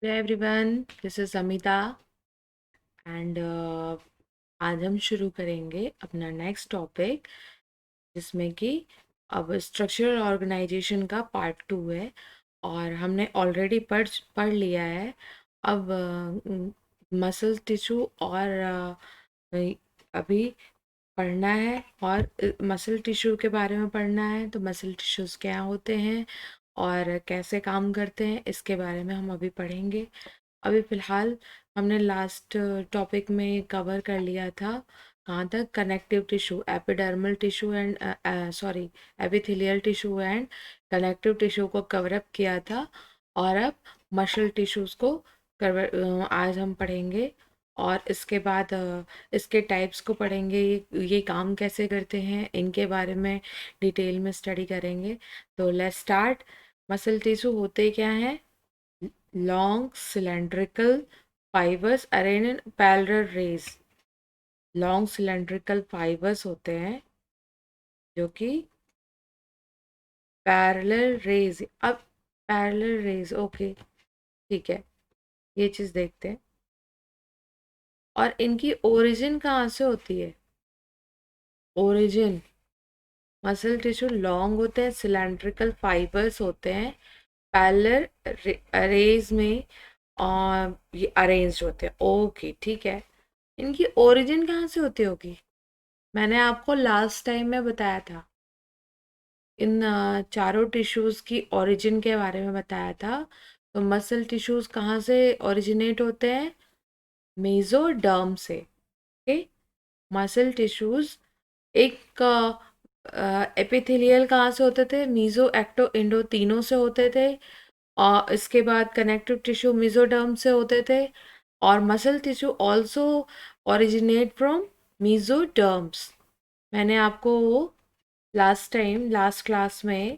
Hello everyone, this is Amita and आज हम शुरू करेंगे अपना नेक्स्ट टॉपिक, जिसमें कि अब स्ट्रक्चरल ऑर्गेनाइजेशन का पार्ट 2 है। और हमने ऑलरेडी पढ़ लिया है। अब मसल टिश्यू और अभी पढ़ना है, और मसल टिश्यू के बारे में पढ़ना है। तो मसल टिश्यूज़ क्या होते हैं और कैसे काम करते हैं, इसके बारे में हम अभी पढ़ेंगे। अभी फ़िलहाल हमने लास्ट टॉपिक में कवर कर लिया था, कहाँ तक, connective tissue, epidermal tissue and sorry epithelial tissue and connective tissue को कवर अप किया था। और अब मसल टिश्यूज़ को आज हम पढ़ेंगे। और इसके बाद इसके टाइप्स को पढ़ेंगे, ये काम कैसे करते हैं, इनके बारे में डिटेल में स्टडी करेंगे। तो लेट्स स्टार्ट। मसल टिश्यू होते क्या हैं? Long cylindrical fibers arranged in parallel rays। Long cylindrical fibres होते हैं जो कि पैरेलल रेज। अब पैरेलल रेज, ओके, ठीक है, ये चीज़ देखते हैं। और इनकी ओरिजिन कहाँ से होती है? ओरिजिन, मसल टिश्यू लॉन्ग होते हैं, सिलेंड्रिकल फाइबर्स होते हैं, पैरेलल रेज में और ये अरेंज होते हैं। ओके, ठीक है। इनकी ओरिजिन कहाँ से होती होगी? मैंने आपको लास्ट टाइम में बताया था, इन चारों टिश्यूज़ की ओरिजिन के बारे में बताया था। तो मसल टिश्यूज़ कहाँ से ओरिजिनेट होते हैं? मेसोडर्म से। ओके, मसल टिश्यूज़ एक एपिथेलियल कहाँ से होते थे? मीजो, एक्टो, इंडो, तीनों से होते थे। और इसके बाद कनेक्टिव टिश्यू मेसोडर्म से होते थे। और muscle tissue also originate from mesoderms. मैंने आपको लास्ट टाइम लास्ट क्लास में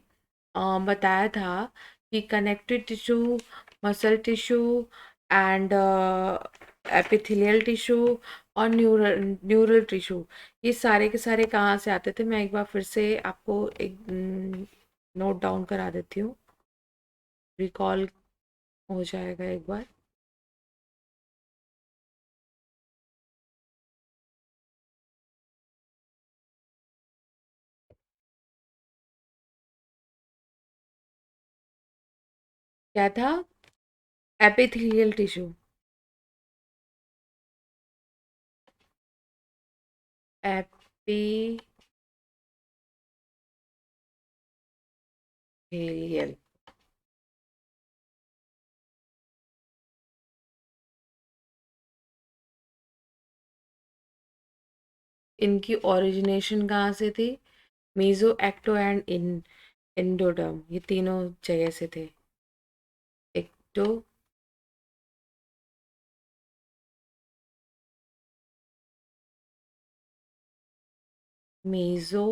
बताया था कि connective tissue, muscle tissue and epithelial tissue और न्यूरल टिश्यू, ये सारे के सारे कहाँ से आते थे। मैं एक बार फिर से आपको एक नोट डाउन करा देती हूँ, रिकॉल हो जाएगा एक बार। क्या था? Epithelial tissue, epithelial. इनकी ओरिजिनेशन कहाँ से थी? मीजो, एक्टो एंड इंडोडर्म, ये तीनों जगह से थे। Ecto, meso,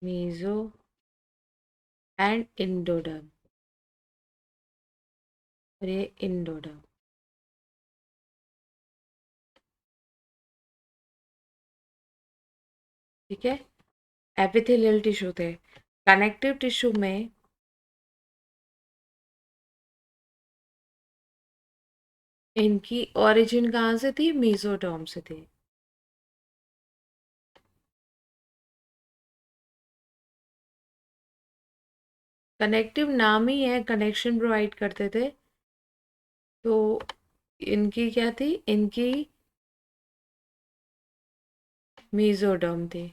meso and endoderm, और ये इंडोडर्म। ठीक है, एपिथेलियल टिश्यू थे। कनेक्टिव टिश्यू में इनकी ओरिजिन कहाँ से थी? मीजोडर्म से थी। कनेक्टिव नाम ही है, कनेक्शन प्रोवाइड करते थे। तो इनकी क्या थी? इनकी मीजोडर्म थी।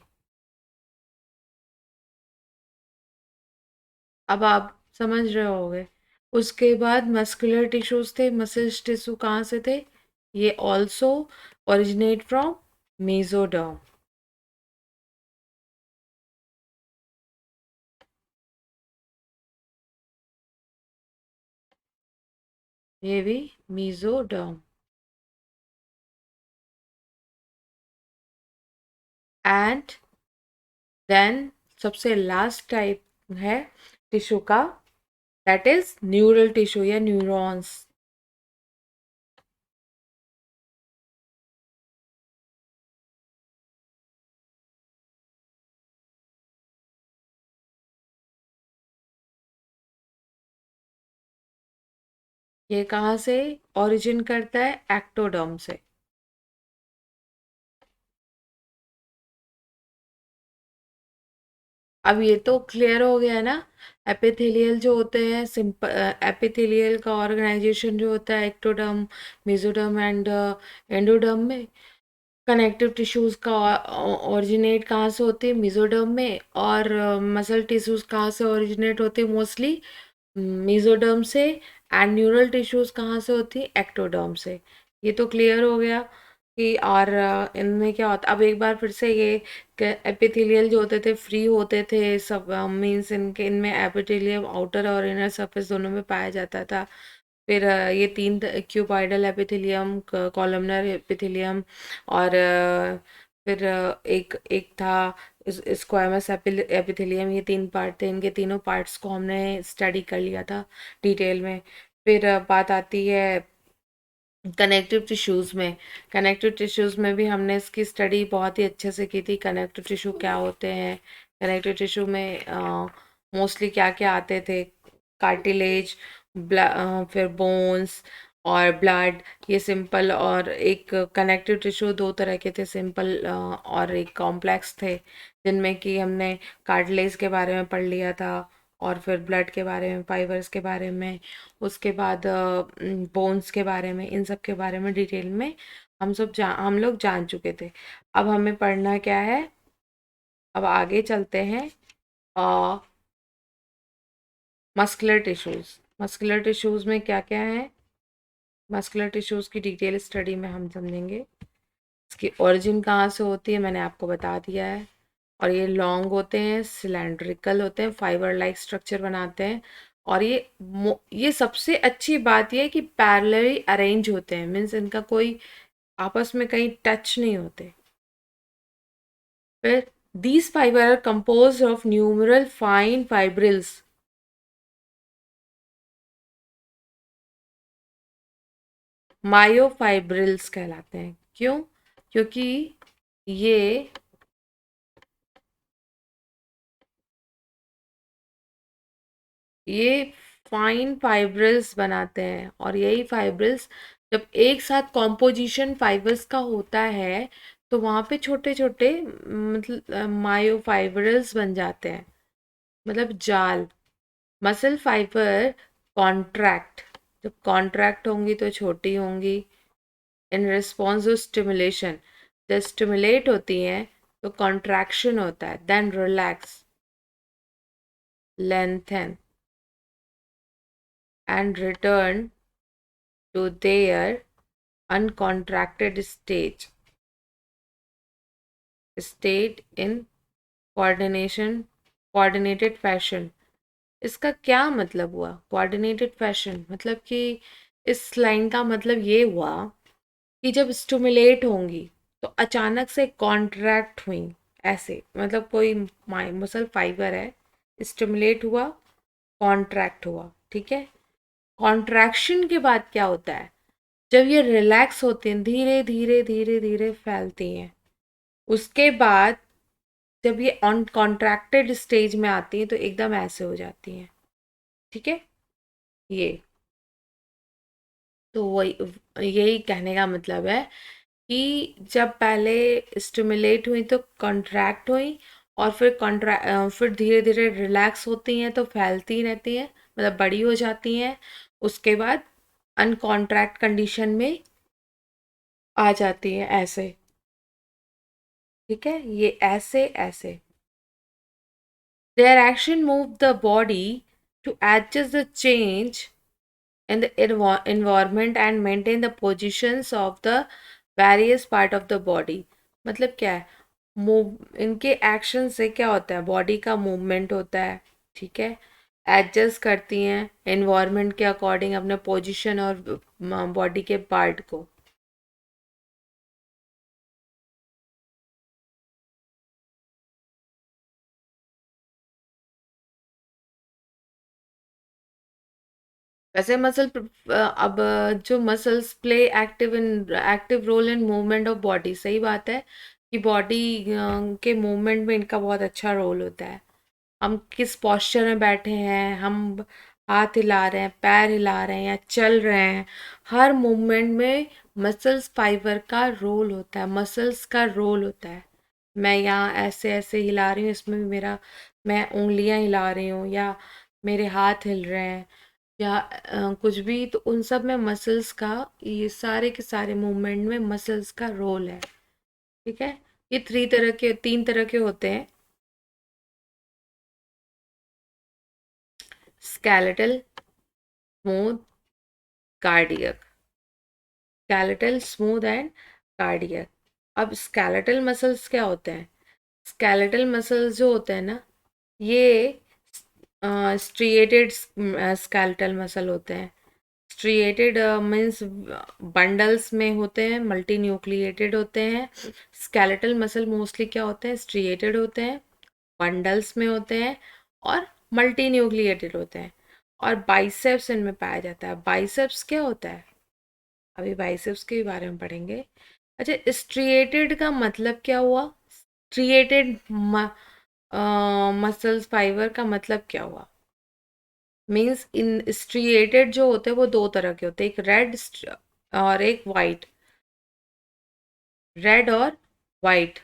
अब आप समझ रहे होगे। उसके बाद मस्कुलर टिश्यूज थे। मसल टिश्यू कहाँ से थे? ये ऑल्सो ओरिजिनेट फ्रॉम मेसोडर्म। ये भी मेसोडर्म। एंड देन सबसे लास्ट टाइप है टिश्यू का, दैट इज न्यूरल टिश्यू या न्यूरॉन्स। ये कहाँ से ओरिजिन करता है? एक्टोडर्म से। अब ये तो क्लियर हो गया ना। एपिथेलियल जो होते हैं, सिंपल एपिथेलियल का ऑर्गेनाइजेशन जो होता है एक्टोडर्म, मेसोडर्म एंड एंडोडर्म में। कनेक्टिव टिश्यूज का ओरिजिनेट कहाँ से होते हैं? मेसोडर्म में। और मसल टिश्यूज कहाँ से ओरिजिनेट होते हैं? मोस्टली मेसोडर्म से। एंड न्यूरल टिश्यूज कहाँ से होती है? एक्टोडर्म से। ये तो क्लियर हो गया कि और इनमें क्या होता। अब एक बार फिर से ये एपिथेलियल जो होते थे फ्री होते थे सब, मीन्स इनके इनमें एपिथेलियम आउटर और इनर सरफेस दोनों में पाया जाता था। फिर ये तीन क्यूबॉइडल एपिथेलियम, कॉलमनर एपिथेलियम, और फिर एक एक था स्क्वामस एपिथेलियम। ये तीन पार्ट थे, इनके तीनों पार्ट्स को हमने स्टडी कर लिया था डिटेल में। फिर बात आती है कनेक्टिव टिश्यूज़ में। कनेक्टिव टिश्यूज़ में भी हमने इसकी स्टडी बहुत ही अच्छे से की थी। कनेक्टिव टिश्यू क्या होते हैं, कनेक्टिव टिश्यू में मोस्टली क्या क्या आते थे? कार्टिलेज, फिर बोन्स और ब्लड। ये सिंपल और एक कनेक्टिव टिश्यू दो तरह के थे, सिंपल और एक कॉम्प्लेक्स थे, जिनमें कि हमने कार्टिलेज के बारे में पढ़ लिया था, और फिर ब्लड के बारे में, फाइबर्स के बारे में, उसके बाद बोन्स के बारे में, इन सब के बारे में डिटेल में हम लोग जान चुके थे। अब हमें पढ़ना क्या है? अब आगे चलते हैं। Muscular tissues. मस्कुलर टिश्यूज़ में क्या क्या है? मस्कुलर टिश्यूज़ की डिटेल स्टडी में हम समझेंगे। इसकी ओरिजिन कहाँ से होती है मैंने आपको बता दिया है। और ये लॉन्ग होते हैं, सिलेंड्रिकल होते हैं, फाइबर लाइक स्ट्रक्चर बनाते हैं। और ये सबसे अच्छी बात ये है कि पैरेलली अरेंज होते हैं, मीन्स इनका कोई आपस में कहीं टच नहीं होते। फिर these fibre are composed of numeral fine fibrils. Myofibrils कहलाते हैं। क्यों? क्योंकि ये ये फाइन फाइब्रिल्स बनाते हैं, और यही फाइब्रिल्स जब एक साथ कॉम्पोजिशन फाइबर्स का होता है तो वहाँ पे छोटे छोटे मतलब मायोफाइब्रिल्स बन जाते हैं, मतलब जाल। मसल फाइबर कॉन्ट्रैक्ट, जब कॉन्ट्रैक्ट होंगी तो छोटी होंगी इन रिस्पॉन्स टू स्टिमुलेशन। जब स्टिमुलेट होती हैं तो कॉन्ट्रैक्शन होता है, then relax, lengthen and return to their uncontracted state in coordinated fashion। इसका क्या मतलब हुआ कोऑर्डिनेटेड फैशन? मतलब कि इस लाइन का मतलब ये हुआ कि जब स्टिमुलेट होंगी तो अचानक से कॉन्ट्रैक्ट हुई, ऐसे मतलब कोई मसल फाइबर है, स्टिमुलेट हुआ, कॉन्ट्रैक्ट हुआ, ठीक है। कॉन्ट्रैक्शन के बाद क्या होता है? जब ये रिलैक्स होती हैं, धीरे धीरे धीरे धीरे फैलती हैं। उसके बाद जब ये ऑन कॉन्ट्रैक्टेड स्टेज में आती हैं तो एकदम ऐसे हो जाती हैं, ठीक है। ये तो वही, यही कहने का मतलब है कि जब पहले स्टिमुलेट हुई तो कॉन्ट्रैक्ट हुई, और फिर धीरे धीरे रिलैक्स होती हैं तो फैलती रहती हैं, मतलब बड़ी हो जाती हैं। उसके बाद अनकॉन्ट्रैक्ट कंडीशन में आ जाती हैं ऐसे, ठीक है। ये ऐसे ऐसे their action move the body to adjust the change in the environment and maintain the positions of the various part of the body। मतलब क्या है? मूव इनके एक्शन से क्या होता है? बॉडी का मूवमेंट होता है, ठीक है। एडजस्ट करती हैं एनवायरनमेंट के अकॉर्डिंग अपने पोजीशन और बॉडी के पार्ट को। वैसे अब जो muscles play active role in movement of body, सही बात है कि बॉडी के मूवमेंट में इनका बहुत अच्छा रोल होता है। हम किस पोस्चर में बैठे हैं, हम हाथ हिला रहे हैं, पैर हिला रहे हैं या चल रहे हैं, हर मूवमेंट में मसल्स फाइबर का रोल होता है, मसल्स का रोल होता है। मैं यहाँ ऐसे ऐसे हिला रही हूँ, इसमें भी मेरा, मैं उंगलियां हिला रही हूँ या मेरे हाथ हिल रहे हैं या कुछ भी, तो उन सब में मसल्स का, ये सारे के सारे मूवमेंट में मसल्स का रोल है। ठीक है। ये तीन तरह के होते हैं। Skeletal, smooth, cardiac. Skeletal, smooth and cardiac. अब स्केलेटल मसल्स क्या होते हैं? स्केलेटल मसल्स जो होते हैं ना, ये स्ट्रिएटेड स्केलेटल मसल होते हैं। स्ट्रिएटेड मीन्स बंडल्स में होते हैं, मल्टी न्यूक्लिएटेड होते हैं। स्केलेटल मसल मोस्टली क्या होते हैं? स्ट्रिएटेड होते हैं, बंडल्स में होते हैं और मल्टी न्यूक्लिएटेड होते हैं। और बाइसेप्स इनमें पाया जाता है। बाइसेप्स क्या होता है? अभी बाइसेप्स के बारे में पढ़ेंगे। अच्छा, स्ट्रिएटेड का मतलब क्या हुआ? स्ट्रिएटेड मसल्स फाइबर का मतलब क्या हुआ? मीन्स इन स्ट्रिएटेड जो होते हैं वो दो तरह के होते हैं, एक रेड और एक वाइट। रेड और वाइट।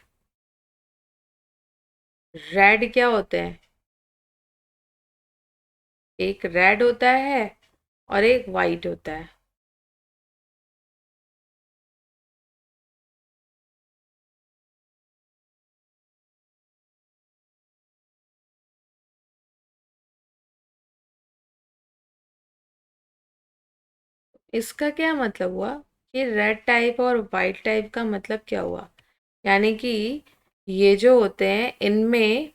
रेड क्या होते हैं? एक रेड होता है और एक वाइट होता है। इसका क्या मतलब हुआ कि रेड टाइप और वाइट टाइप का मतलब क्या हुआ? यानी कि ये जो होते हैं इनमें,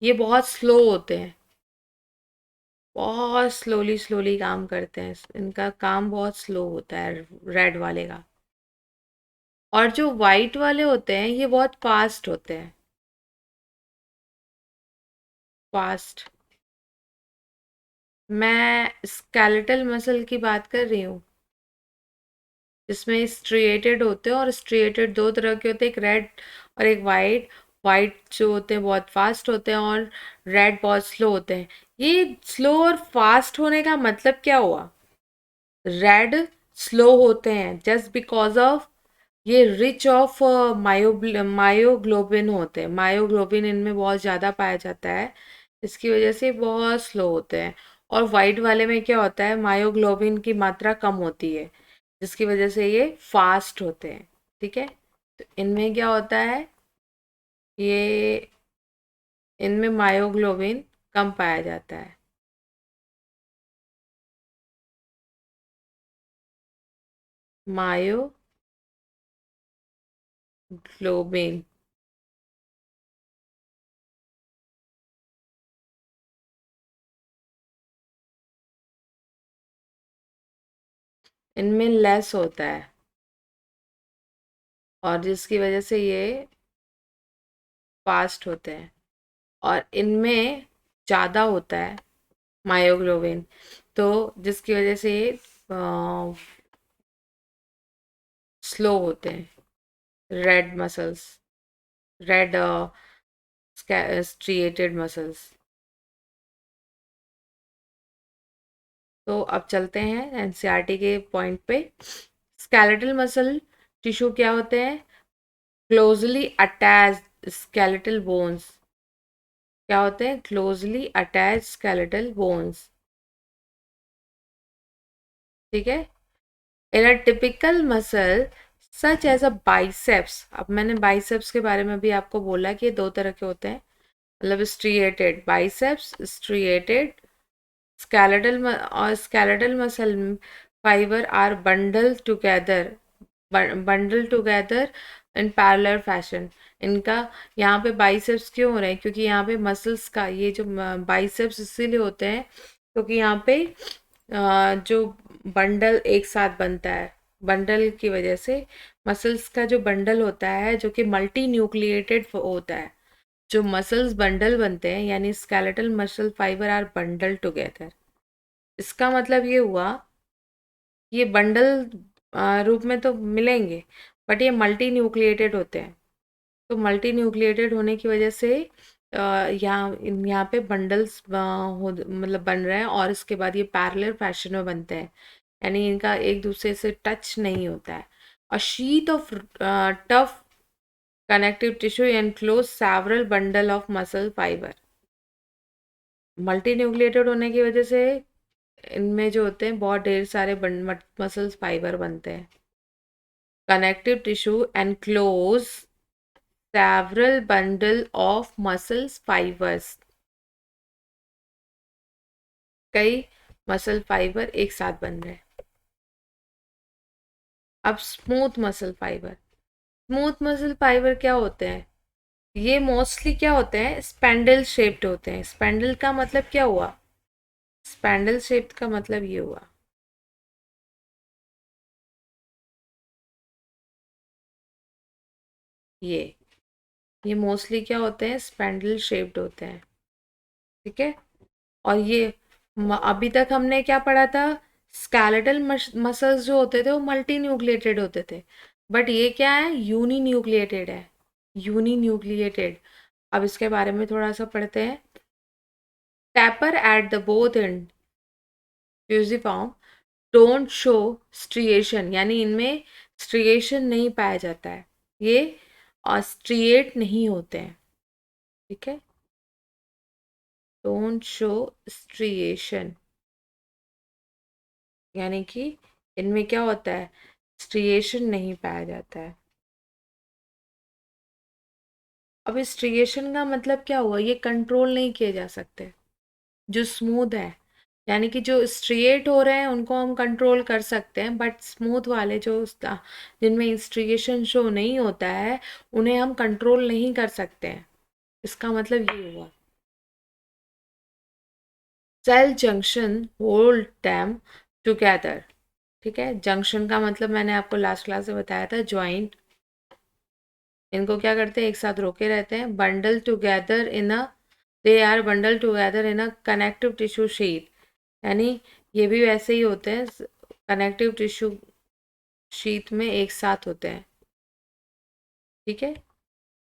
ये बहुत स्लो होते हैं, बहुत स्लोली स्लोली काम करते हैं, इनका काम बहुत स्लो होता है रेड वाले का। और जो वाइट वाले होते हैं ये बहुत फास्ट होते हैं, फास्ट। मैं स्केलेटल मसल की बात कर रही हूँ, जिसमें स्ट्रिएटेड होते हैं, और स्ट्रिएटेड दो तरह के होते हैं, एक रेड और एक वाइट। वाइट जो होते हैं बहुत फास्ट होते हैं और रेड बहुत स्लो होते हैं। ये स्लो और फास्ट होने का मतलब क्या हुआ? रेड स्लो होते हैं जस्ट बिकॉज ऑफ ये रिच ऑफ मायोग्लोबिन होते हैं, मायोग्लोबिन इनमें बहुत ज़्यादा पाया जाता है, इसकी वजह से बहुत स्लो होते हैं। और वाइट वाले में क्या होता है? मायोग्लोबिन की मात्रा कम होती है, जिसकी वजह से ये फास्ट होते हैं। ठीक है। तो इनमें क्या होता है? ये इनमें मायोग्लोबिन कम पाया जाता है। मायोग्लोबिन। इनमें लेस होता है, और जिसकी वजह से ये फास्ट होते हैं। और इनमें ज़्यादा होता है मायोग्लोबिन, तो जिसकी वजह से ये स्लो होते हैं। Red muscles, red striated muscles. तो अब चलते हैं एनसीईआरटी के पॉइंट पे। स्केलेटल मसल टिश्यू क्या होते हैं? Closely attached skeletal bones. क्या होते हैं? Closely attached skeletal bones. ठीक है। In a typical muscle such as a biceps. अब मैंने बाइसेप्स के बारे में भी आपको बोला कि ये दो तरह के होते हैं, मतलब स्ट्रिएटेड बाइसेप्स, स्ट्रिएटेड स्केलेटल, और skeletal muscle fibre are bundle together in parallel fashion. इनका यहाँ पे बाइसेप्स क्यों हो रहे हैं? क्योंकि यहाँ पे मसल्स का ये जो बाइसेप्स इसीलिए होते हैं क्योंकि यहाँ पे जो बंडल एक साथ बनता है, बंडल की वजह से मसल्स का जो बंडल होता है जो कि मल्टी न्यूक्लिएटेड होता है, जो मसल्स बंडल बनते हैं, यानी skeletal muscle fibre are bundle together. इसका मतलब ये हुआ, ये बंडल रूप में तो मिलेंगे, बट ये मल्टी न्यूक्लिएटेड होते हैं। तो मल्टी न्यूक्लिएटेड होने की वजह से यहाँ पे बंडल्स हो मतलब बन रहे हैं, और इसके बाद ये पैरेलल फैशन में बनते हैं, यानी इनका एक दूसरे से टच नहीं होता है। A sheet of tough connective tissue enclose several bundle of muscle fiber। Multi nucleated होने की वजह से इनमें जो होते हैं बहुत ढेर सारे मसल्स फाइबर बनते हैं। Connective tissue enclose several bundle of muscles fibers। कई मसल फाइबर एक साथ बन रहे हैं। अब smooth muscle fibre, smooth muscle fibre क्या होते हैं? ये मोस्टली क्या होते हैं, स्पेंडल शेप्ड होते हैं। स्पेंडल का मतलब क्या हुआ? स्पेंडल शेप्ड का मतलब ये हुआ, ये ये मोस्टली क्या होते हैं, स्पेंडल शेप्ड होते हैं। ठीक है। और ये अभी तक हमने क्या पढ़ा था, स्केलेटल मसल्स जो होते थे वो मल्टी न्यूक्लिएटेड होते थे, बट ये क्या है, यूनी न्यूक्लिएटेड है, यूनी न्यूक्लिएटेड। अब इसके बारे में थोड़ा सा पढ़ते हैं। Tapper at the both and fusiform don't show striation, यानी इनमें स्ट्रिएशन नहीं पाया जाता है, ये स्ट्रिएट नहीं होते हैं। ठीक है, डोंट शो स्ट्रिएशन, यानी कि इनमें क्या होता है, स्ट्रिएशन नहीं पाया जाता है। अब स्ट्रिएशन का मतलब क्या हुआ, ये कंट्रोल नहीं किए जा सकते। जो स्मूथ है, यानी कि जो स्ट्रिएट हो रहे हैं उनको हम कंट्रोल कर सकते हैं, बट स्मूथ वाले जो जिनमें स्ट्रिएशन शो नहीं होता है उन्हें हम कंट्रोल नहीं कर सकते हैं। इसका मतलब ये हुआ। Cell junction hold them together. ठीक है, जंक्शन का मतलब मैंने आपको लास्ट क्लास में बताया था, ज्वाइंट। इनको क्या करते हैं, एक साथ रोके रहते हैं। Bundle together in a, they are bundle together in a connective tissue sheet, यानी ये भी वैसे ही होते हैं, कनेक्टिव टिश्यू शीट में एक साथ होते हैं। ठीक है।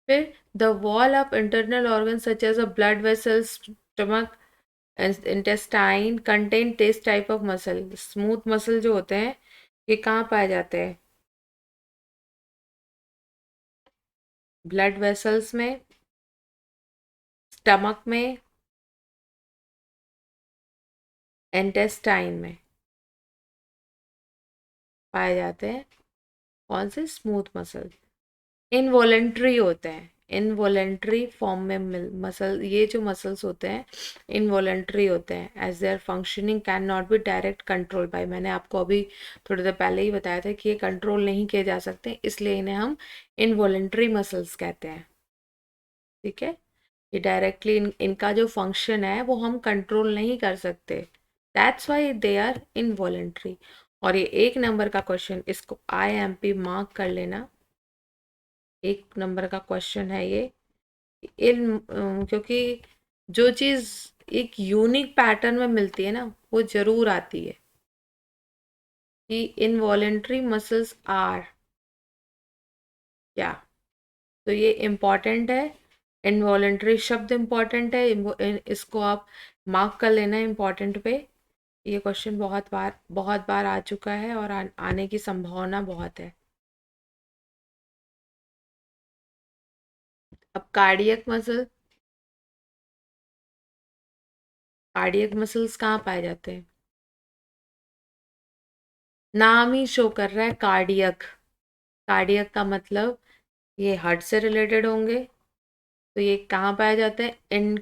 फिर the wall of internal organ such as a blood vessels, stomach, intestine contain this type of muscle. Smooth muscle जो होते हैं ये कहाँ पाए जाते हैं? ब्लड वेसल्स में, स्टमक में, इंटेस्टाइन में पाए जाते हैं। कौन से? Smooth muscle. इनवॉलेंट्री होते हैं, इनवॉलेंट्री फॉर्म में मसल, ये जो मसल्स होते हैं इनवॉलेंट्री होते हैं, as their functioning can not be direct control by. मैंने आपको अभी थोड़ी देर पहले ही बताया था कि ये कंट्रोल नहीं किए जा सकते, इसलिए इन्हें हम इनवॉलेंट्री मसल्स कहते हैं। ठीक है, ये डायरेक्टली इनका जो फंक्शन है वो हम कंट्रोल नहीं कर सकते, that's why they are involuntary. और ये एक नंबर का क्वेश्चन, इसको IMP मार्क कर लेना, एक नंबर का क्वेश्चन है ये। क्योंकि जो चीज़ एक यूनिक पैटर्न में मिलती है ना वो जरूर आती है, कि इनवॉलेंट्री मसल्स आर क्या। तो ये इम्पॉर्टेंट है, इनवॉलेंट्री शब्द इम्पॉर्टेंट है, इसको आप मार्क कर लेना इम्पॉर्टेंट पे। ये क्वेश्चन बहुत बार आ चुका है और आने की संभावना बहुत है। अब कार्डियक मसल्स कहाँ पाए जाते हैं? नाम ही शो कर रहा है कार्डियक। कार्डियक का मतलब ये हार्ट से रिलेटेड होंगे। तो ये कहाँ पाए जाते हैं? In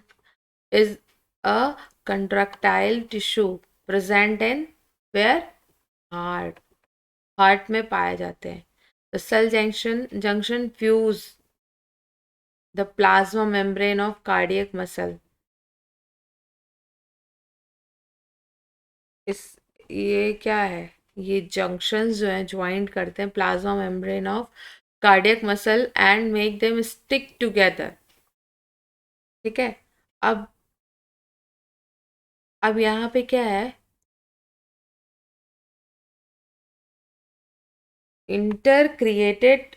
is a contractile tissue present in where? Heart, heart में पाए जाते हैं। The cell junction fuse the plasma membrane of cardiac muscle. इस ये क्या है, ये जंक्शंस जो हैं ज्वाइंट करते हैं plasma membrane of cardiac muscle and make them stick together. ठीक है। अब अब यहाँ पे क्या है, इंटर क्रिएटेड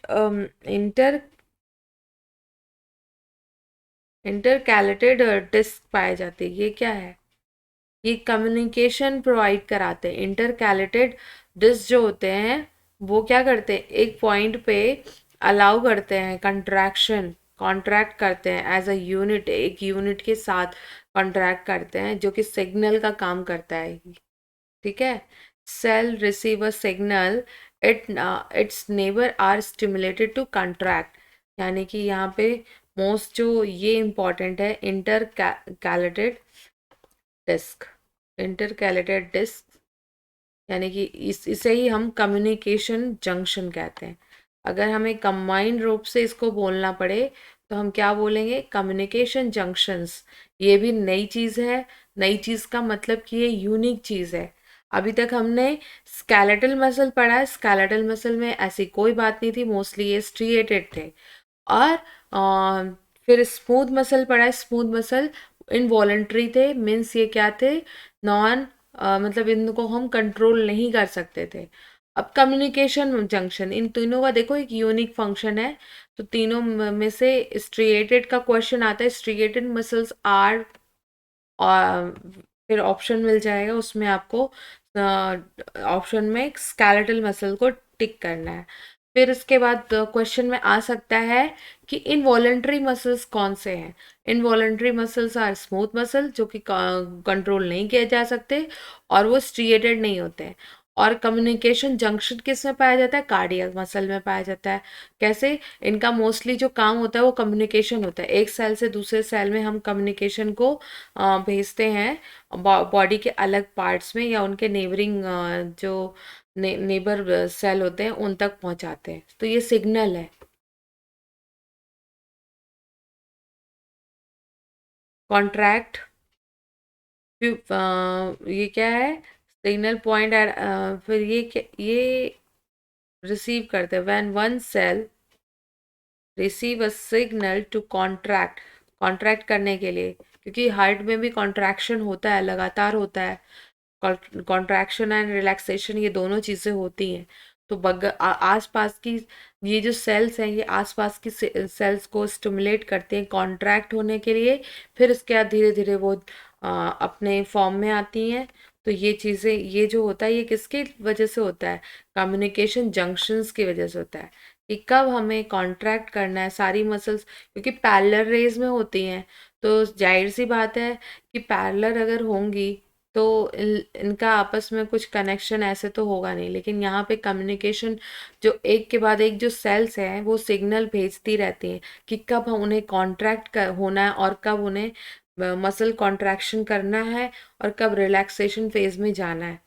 इंटरकैलेटेड डिस्क पाए जाते हैं। ये क्या है? ये कम्युनिकेशन प्रोवाइड कराते हैं। इंटरकैलेटेड डिस्क जो होते हैं वो क्या करते हैं, एक पॉइंट पे अलाउ करते हैं कंट्रैक्शन, कॉन्ट्रैक्ट करते हैं एज अ यूनिट, एक यूनिट के साथ कॉन्ट्रैक्ट करते हैं जो कि सिग्नल का काम करता है। ठीक है। Cell receive a signal, it its neighbour are stimulated to contract. यानी कि यहाँ पे मोस्ट जो ये इम्पॉर्टेंट है, intercalated disc. Intercalated disc यानी कि इसे ही हम कम्युनिकेशन जंक्शन कहते हैं। अगर हमें कंबाइंड रूप से इसको बोलना पड़े तो हम क्या बोलेंगे? Communication junctions. ये भी नई चीज़ है। नई चीज़ का मतलब कि ये यूनिक चीज़ है। अभी तक हमने स्केलेटल मसल पढ़ा है। स्केलेटल मसल में ऐसी कोई बात नहीं थी, मोस्टली ये स्ट्रिएटेड थे। और फिर स्मूथ मसल पढ़ा है। स्मूथ मसल इनवॉलेंट्री थे, मीन्स ये क्या थे? नॉन मतलब इनको हम कंट्रोल नहीं कर सकते थे। अब कम्युनिकेशन जंक्शन, इन तीनों का देखो एक यूनिक फंक्शन है। तो तीनों में से स्ट्रिएटेड का क्वेश्चन आता है। स्ट्रिएटेड मसल्स आर, और फिर ऑप्शन मिल जाएगा उसमें आपको, ऑप्शन में स्केलेटल मसल को टिक करना है। फिर उसके बाद क्वेश्चन में आ सकता है कि इनवॉलेंट्री मसल्स कौन से हैं। Involuntary muscles are smooth muscle, जो कि कंट्रोल नहीं किए जा सकते और वो स्ट्रिएटेड नहीं होते हैं। और कम्युनिकेशन जंक्शन किस में पाया जाता है? कार्डियक मसल में पाया जाता है। कैसे? इनका मोस्टली जो काम होता है वो कम्युनिकेशन होता है। एक सेल से दूसरे सेल में हम कम्युनिकेशन को भेजते हैं बॉडी के अलग पार्ट्स में, या उनके नेबरिंग जो नेबर सेल होते हैं उन तक पहुंचाते हैं। तो ये सिग्नल है। कॉन्ट्रैक्ट, ये क्या है? Signal point. फिर ये रिसीव करते हैं। When one cell receive a signal to contract, contract करने के लिए, क्योंकि हार्ट में भी कॉन्ट्रैक्शन होता है, लगातार होता है। कॉन्ट्रैक्शन एंड रिलैक्सेशन ये दोनों चीज़ें होती हैं। तो आसपास की ये जो सेल्स हैं, ये आसपास की सेल्स को स्टिमुलेट करते हैं कॉन्ट्रैक्ट होने के लिए। फिर इसके बाद धीरे धीरे वो अपने फॉर्म में आती हैं। तो ये चीज़ें, ये जो होता है ये किसकी वजह से होता है? कम्युनिकेशन जंक्शंस की वजह से होता है। कि कब हमें कॉन्ट्रैक्ट करना है सारी मसल्स, क्योंकि पैरेलल रेज में होती हैं। तो जाहिर सी बात है कि पैरेलल अगर होंगी तो इनका आपस में कुछ कनेक्शन ऐसे तो होगा नहीं। लेकिन यहाँ पे कम्युनिकेशन, जो एक के बाद एक जो सेल्स हैं वो सिग्नल भेजती रहती हैं कि कब हम उन्हें कॉन्ट्रैक्ट कर होना है और कब उन्हें मसल कॉन्ट्रैक्शन करना है और कब रिलैक्सेशन फेज में जाना है।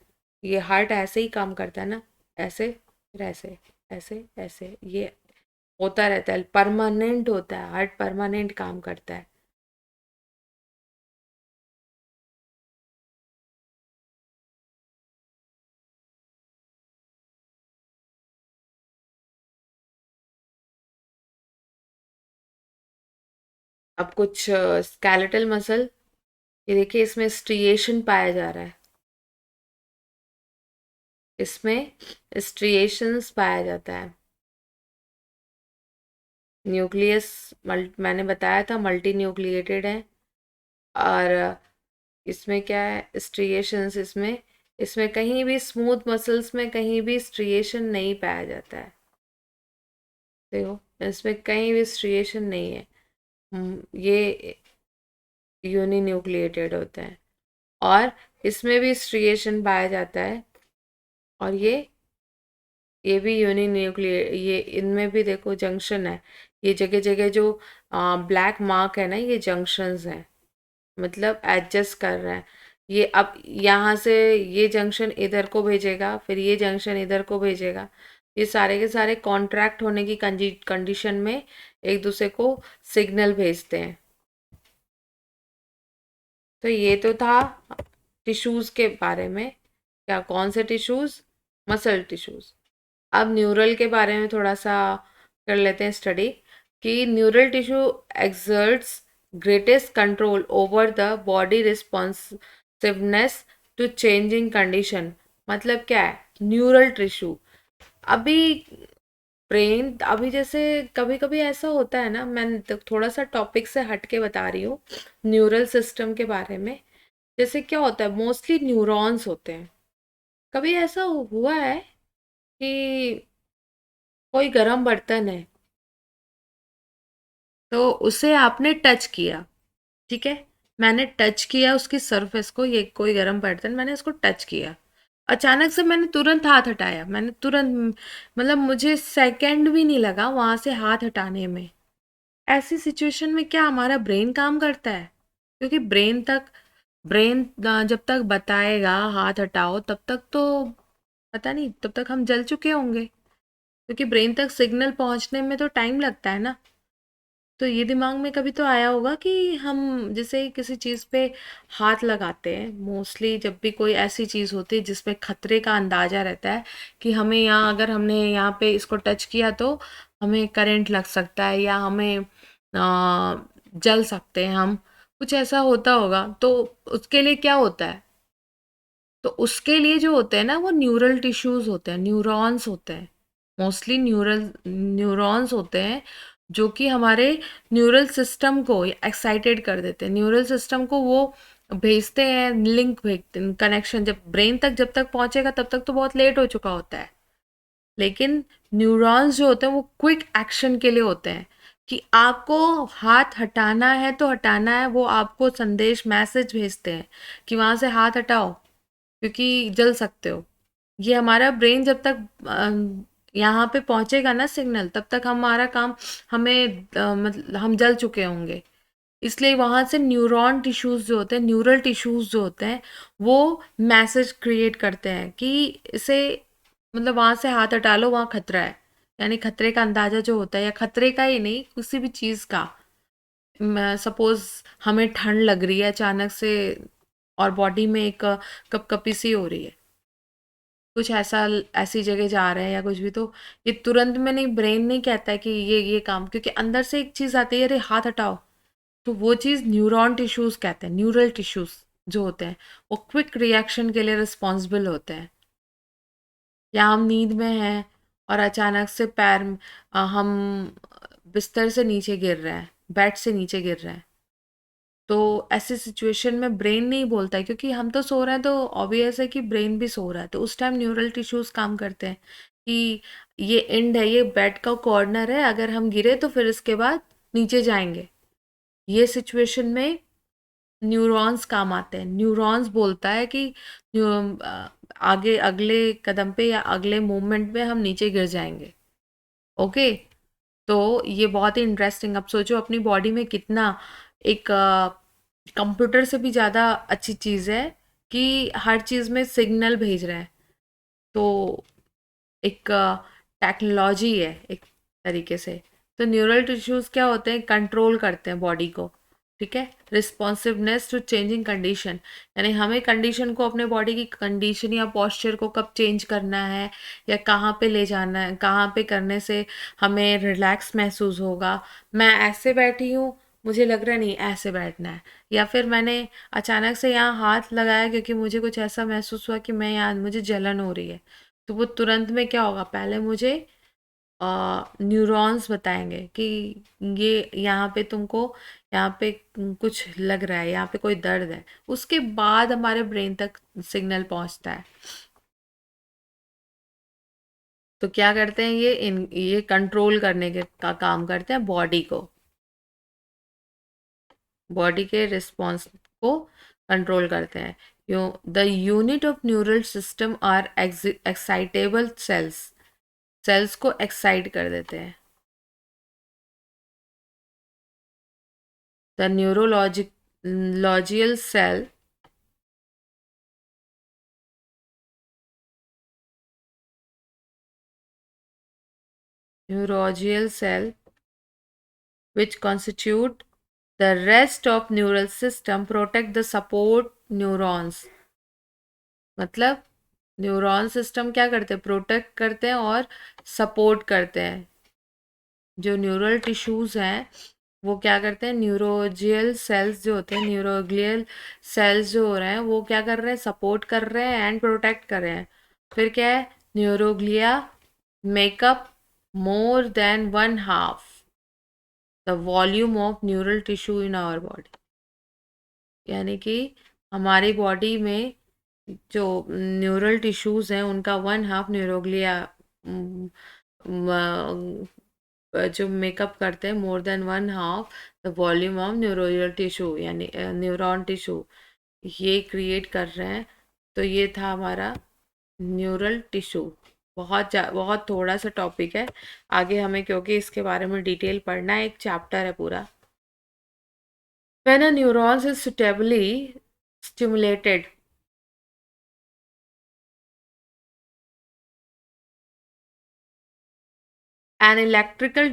ये हार्ट ऐसे ही काम करता है ना, ऐसे, फिर ऐसे, ऐसे ऐसे, ये होता रहता है, परमानेंट होता है। हार्ट परमानेंट काम करता है। अब कुछ स्केलेटल मसल, ये देखिए इसमें स्ट्रिएशन पाया जा रहा है। इसमें स्ट्रिएशंस पाया जाता है। न्यूक्लियस मैंने बताया था मल्टी न्यूक्लिएटेड है। और इसमें क्या है? स्ट्रिएशंस। इसमें इसमें कहीं भी स्मूथ मसल्स में कहीं भी स्ट्रिएशन नहीं पाया जाता है। देखो इसमें कहीं भी स्ट्रिएशन नहीं है। ये यूनी न्यूक्लिएटेड होते हैं। और इसमें भी स्ट्रिएशन पाया जाता है। और ये भी यूनी न्यूक्लियर, ये इनमें भी देखो जंक्शन है। ये जगह जगह जो ब्लैक मार्क है ना, ये जंक्शंस हैं, मतलब एडजस्ट कर रहा है। ये अब यहाँ से ये जंक्शन इधर को भेजेगा, फिर ये जंक्शन इधर को भेजेगा। ये सारे के सारे कॉन्ट्रैक्ट होने की कंडीशन में एक दूसरे को सिग्नल भेजते हैं। तो ये तो था टिश्यूज के बारे में। क्या, कौन से टिश्यूज? Muscle tissues. अब न्यूरल के बारे में थोड़ा सा कर लेते हैं स्टडी। कि neural tissue exerts greatest control over the body responsiveness to changing condition. मतलब क्या है न्यूरल टिश्यू? अभी ब्रेन, अभी जैसे कभी कभी ऐसा होता है ना, मैं थोड़ा सा टॉपिक से हट के बता रही हूँ न्यूरल सिस्टम के बारे में। जैसे क्या होता है, मोस्टली न्यूरॉन्स होते हैं। कभी ऐसा हुआ है कि कोई गर्म बर्तन है, तो उसे आपने टच किया, ठीक है, मैंने टच किया उसकी सरफेस को, ये कोई गर्म बर्तन, मैंने इसको टच किया, अचानक से मैंने तुरंत हाथ हटाया, मैंने तुरंत, मतलब मुझे सेकंड भी नहीं लगा वहां से हाथ हटाने में। ऐसी सिचुएशन में क्या हमारा ब्रेन काम करता है? क्योंकि ब्रेन जब तक बताएगा हाथ हटाओ, तब तक तो पता नहीं, तब तक हम जल चुके होंगे, क्योंकि ब्रेन तक सिग्नल पहुंचने में तो टाइम लगता है ना। तो ये दिमाग में कभी तो आया होगा कि हम जैसे किसी चीज़ पे हाथ लगाते हैं, मोस्टली जब भी कोई ऐसी चीज़ होती है जिसमें खतरे का अंदाजा रहता है कि हमें यहाँ, अगर हमने यहाँ पे इसको टच किया तो हमें करंट लग सकता है, या हमें जल सकते हैं हम, कुछ ऐसा होता होगा, तो उसके लिए क्या होता है? तो उसके लिए जो होते हैं ना, वो न्यूरल टिश्यूज होते हैं, न्यूरॉन्स होते हैं, मोस्टली न्यूरॉन्स होते हैं, जो कि हमारे न्यूरल सिस्टम को एक्साइटेड कर देते हैं, न्यूरल सिस्टम को वो भेजते हैं, लिंक भेजते हैं, कनेक्शन जब ब्रेन तक जब तक पहुंचेगा तब तक तो बहुत लेट हो चुका होता है। लेकिन न्यूरॉन्स जो होते हैं वो क्विक एक्शन के लिए होते हैं, कि आपको हाथ हटाना है तो हटाना है, वो आपको संदेश मैसेज भेजते हैं कि वहां से हाथ हटाओ, क्योंकि जल सकते हो। ये हमारा ब्रेन जब तक यहाँ पे पहुंचेगा ना सिग्नल, तब तक हमारा काम, हमें मतलब हम जल चुके होंगे। इसलिए वहां से न्यूरॉन टिश्यूज जो होते हैं, न्यूरल टिश्यूज जो होते हैं, वो मैसेज क्रिएट करते हैं कि इसे, मतलब वहां से हाथ हटा लो, वहां खतरा है। यानी खतरे का अंदाजा जो होता है, या खतरे का ही नहीं, किसी भी चीज का, सपोज हमें ठंड लग रही है अचानक से, और बॉडी में एक कपकपी सी हो रही है, कुछ ऐसा, ऐसी जगह जा रहे हैं या कुछ भी, तो ये तुरंत में नहीं, ब्रेन नहीं कहता है कि ये काम, क्योंकि अंदर से एक चीज आती है, अरे हाथ हटाओ। तो वो चीज न्यूरॉन टिश्यूज कहते हैं, न्यूरल टिश्यूज जो होते हैं, वो क्विक रिएक्शन के लिए रिस्पॉन्सिबल होते हैं। या हम नींद में हैं और अचानक से हम बिस्तर से नीचे गिर रहे हैं, बेड से नीचे गिर रहे हैं, तो ऐसे सिचुएशन में ब्रेन नहीं बोलता है, क्योंकि हम तो सो रहे हैं, तो ऑब्वियस है कि ब्रेन भी सो रहा है, तो उस टाइम न्यूरल टिश्यूज काम करते हैं कि ये एंड है, ये बेड का कॉर्नर है, अगर हम गिरे तो फिर इसके बाद नीचे जाएंगे। ये सिचुएशन में न्यूरॉन्स काम आते हैं, न्यूरॉन्स बोलता है कि आगे अगले कदम पे या अगले मूवमेंट में हम नीचे गिर जाएंगे। ओके, तो ये बहुत ही इंटरेस्टिंग, अब सोचो अपनी बॉडी में कितना एक कंप्यूटर से भी ज़्यादा अच्छी चीज़ है कि हर चीज़ में सिग्नल भेज रहा है। तो एक टेक्नोलॉजी है एक तरीके से। तो न्यूरल टिश्यूज क्या होते हैं, कंट्रोल करते हैं बॉडी को, ठीक है, रिस्पॉन्सिवनेस टू चेंजिंग कंडीशन, यानी हमें कंडीशन को, अपने बॉडी की कंडीशन या पोस्चर को कब चेंज करना है, या कहाँ पे ले जाना है, कहाँ पे करने से हमें रिलैक्स महसूस होगा। मैं ऐसे बैठी हूँ, मुझे लग रहा नहीं ऐसे बैठना है, या फिर मैंने अचानक से यहाँ हाथ लगाया क्योंकि मुझे कुछ ऐसा महसूस हुआ कि मैं यहाँ, मुझे जलन हो रही है, तो वो तुरंत में क्या होगा, पहले मुझे न्यूरॉन्स बताएंगे कि ये यहाँ पे तुमको, यहाँ पे कुछ लग रहा है, यहाँ पे कोई दर्द है, उसके बाद हमारे ब्रेन तक सिग्नल पहुंचता है। तो क्या करते हैं ये कंट्रोल करने के का काम करते हैं बॉडी को, बॉडी के रिस्पॉन्स को कंट्रोल करते हैं। You the unit of neural system are excitable cells, cells को एक्साइट कर देते हैं। The neurological cell, neurological cell which constitute the rest of neural system protect the support neurons, मतलब न्यूरॉन सिस्टम क्या करते हैं, प्रोटेक्ट करते हैं और सपोर्ट करते हैं। जो न्यूरल टिश्यूज हैं वो क्या करते हैं, न्यूरोजियल सेल्स जो होते हैं, न्यूरोग्लियल सेल्स जो हो रहे हैं, वो क्या कर रहे हैं, सपोर्ट कर रहे हैं एंड प्रोटेक्ट कर रहे हैं। फिर क्या है, neuroglia, make up more than one half the volume of neural tissue in our body. यानी कि हमारी बॉडी में जो न्यूरल टिश्यूज हैं उनका वन हाफ न्यूरोग्लिया जो मेकअप करते हैं more than one half the volume of neuronal tissue यानी न्यूरॉन टिश्यू ये क्रिएट कर रहे हैं। तो ये था हमारा न्यूरल टिश्यू। बहुत थोड़ा सा टॉपिक है, आगे हमें क्योंकि इसके बारे में डिटेल पढ़ना है, एक चैप्टर है पूरा। When a neuron is suitably stimulated, an electrical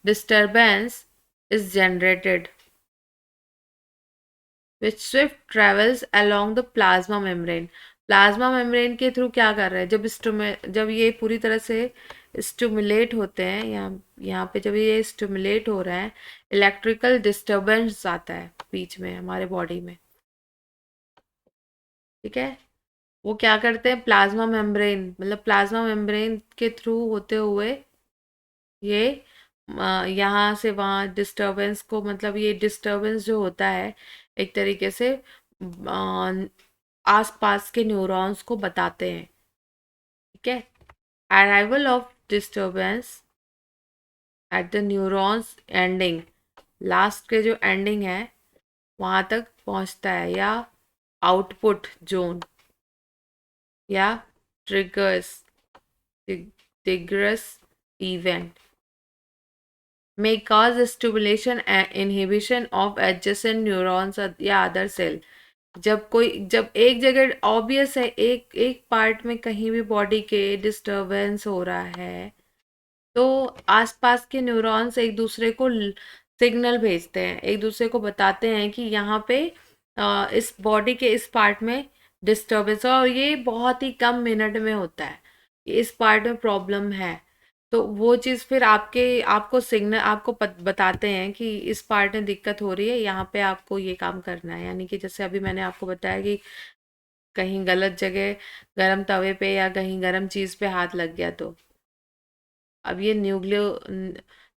disturbance is generated, which swift travels along the plasma membrane. Plasma membrane के थ्रू क्या कर रहा है, जब ये पूरी तरह से स्टिमुलेट होते हैं, यहाँ पे जब ये स्टिमुलेट हो रहा है, इलेक्ट्रिकल डिस्टर्बेंस आता है बीच में हमारे बॉडी में। ठीक है, वो क्या करते हैं, प्लाज्मा मेम्ब्रेन मतलब प्लाज्मा मेम्ब्रेन के थ्रू होते हुए ये यहाँ से वहाँ डिस्टर्बेंस को, मतलब ये डिस्टर्बेंस जो होता है एक तरीके से आसपास के न्यूरॉन्स को बताते हैं। ठीक है, arrival of disturbance at the neurons ending, last के जो एंडिंग है वहाँ तक पहुँचता है, या आउटपुट जोन या triggers event may cause stimulation and inhibition of adjacent neurons या other cell। जब एक जगह ऑब्वियस है, एक पार्ट में कहीं भी बॉडी के डिस्टरबेंस हो रहा है तो आसपास के न्यूरॉन्स एक दूसरे को सिग्नल भेजते हैं, एक दूसरे को बताते हैं कि यहाँ पे इस बॉडी के इस पार्ट में डिस्टरबेंस, और ये बहुत ही कम मिनट में होता है, इस पार्ट में प्रॉब्लम है। तो वो चीज़ फिर आपको सिग्नल बताते हैं कि इस पार्ट में दिक्कत हो रही है, यहाँ पे आपको ये काम करना है। यानी कि जैसे अभी मैंने आपको बताया कि कहीं गलत जगह गरम तवे पे या कहीं गरम चीज़ पे हाथ लग गया, तो अब ये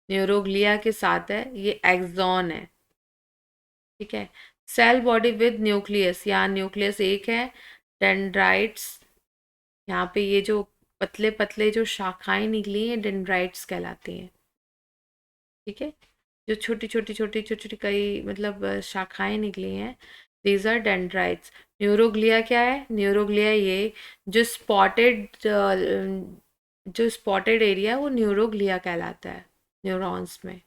न्यूरोग्लिया के साथ है, ये एक्सॉन है। ठीक है, सेल बॉडी विद न्यूक्लियस, यहाँ न्यूक्लियस एक है, डेंड्राइट्स, यहाँ पे ये जो पतले पतले जो शाखाएं निकली हैं डेंड्राइट्स कहलाती हैं। ठीक है, जो छोटी छोटी कई मतलब शाखाएं निकली हैं, दीज आर डेंड्राइट्स। न्यूरोग्लिया क्या है, न्यूरोग्लिया ये जो स्पॉटेड एरिया है वो न्यूरोग्लिया कहलाता है न्यूरॉन्स में।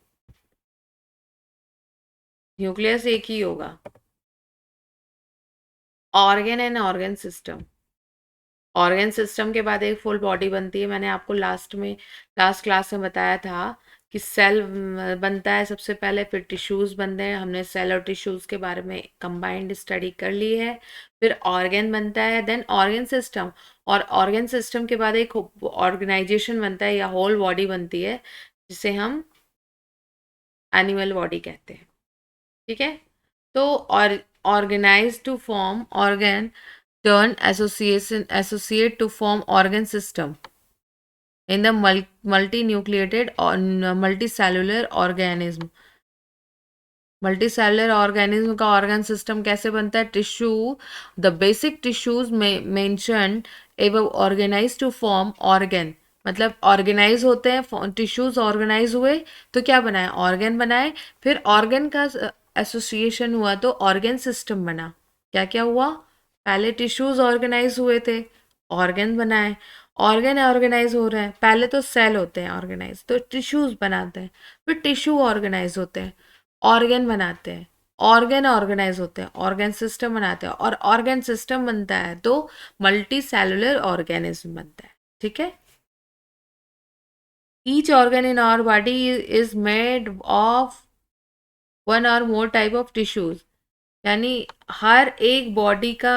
न्यूक्लियस एक ही होगा। Organ and organ system, organ system के बाद एक फुल बॉडी बनती है। मैंने आपको लास्ट क्लास में बताया था कि सेल बनता है सबसे पहले, फिर टिश्यूज़ बनते हैं। हमने सेल और टिश्यूज़ के बारे में कंबाइंड स्टडी कर ली है। फिर ऑर्गन बनता है, देन ऑर्गन सिस्टम, और ऑर्गन सिस्टम के बाद एक ऑर्गेनाइजेशन बनता है या होल बॉडी बनती है, जिसे हम एनिमल बॉडी कहते हैं। ठीक है, तो organise to form organ, turn associate to form organ system in the multinucleated or multicellular organism। Multicellular organism का ऑर्गन सिस्टम कैसे बनता है, tissue, the basic tissues mention एवं ऑर्गेनाइज टू फॉर्म ऑर्गन, मतलब ऑर्गेनाइज होते हैं टिश्यूज, ऑर्गेनाइज हुए तो क्या बनाए, ऑर्गन बनाए। फिर ऑर्गन का एसोसिएशन हुआ तो ऑर्गन सिस्टम बना। क्या क्या हुआ, पहले टिश्यूज ऑर्गेनाइज हुए थे, ऑर्गन बनाए, ऑर्गन ऑर्गेनाइज हो रहे हैं, पहले तो सेल होते हैं ऑर्गेनाइज तो टिश्यूज बनाते हैं, फिर टिश्यू ऑर्गेनाइज होते हैं, ऑर्गन बनाते हैं, ऑर्गन ऑर्गेनाइज होते हैं, ऑर्गन सिस्टम बनाते हैं, और ऑर्गन सिस्टम बनता है तो मल्टी सेलुलर ऑर्गेनिज्म बनता है। ठीक है, each organ in our body is made of one or more type of tissues. यानी हर एक बॉडी का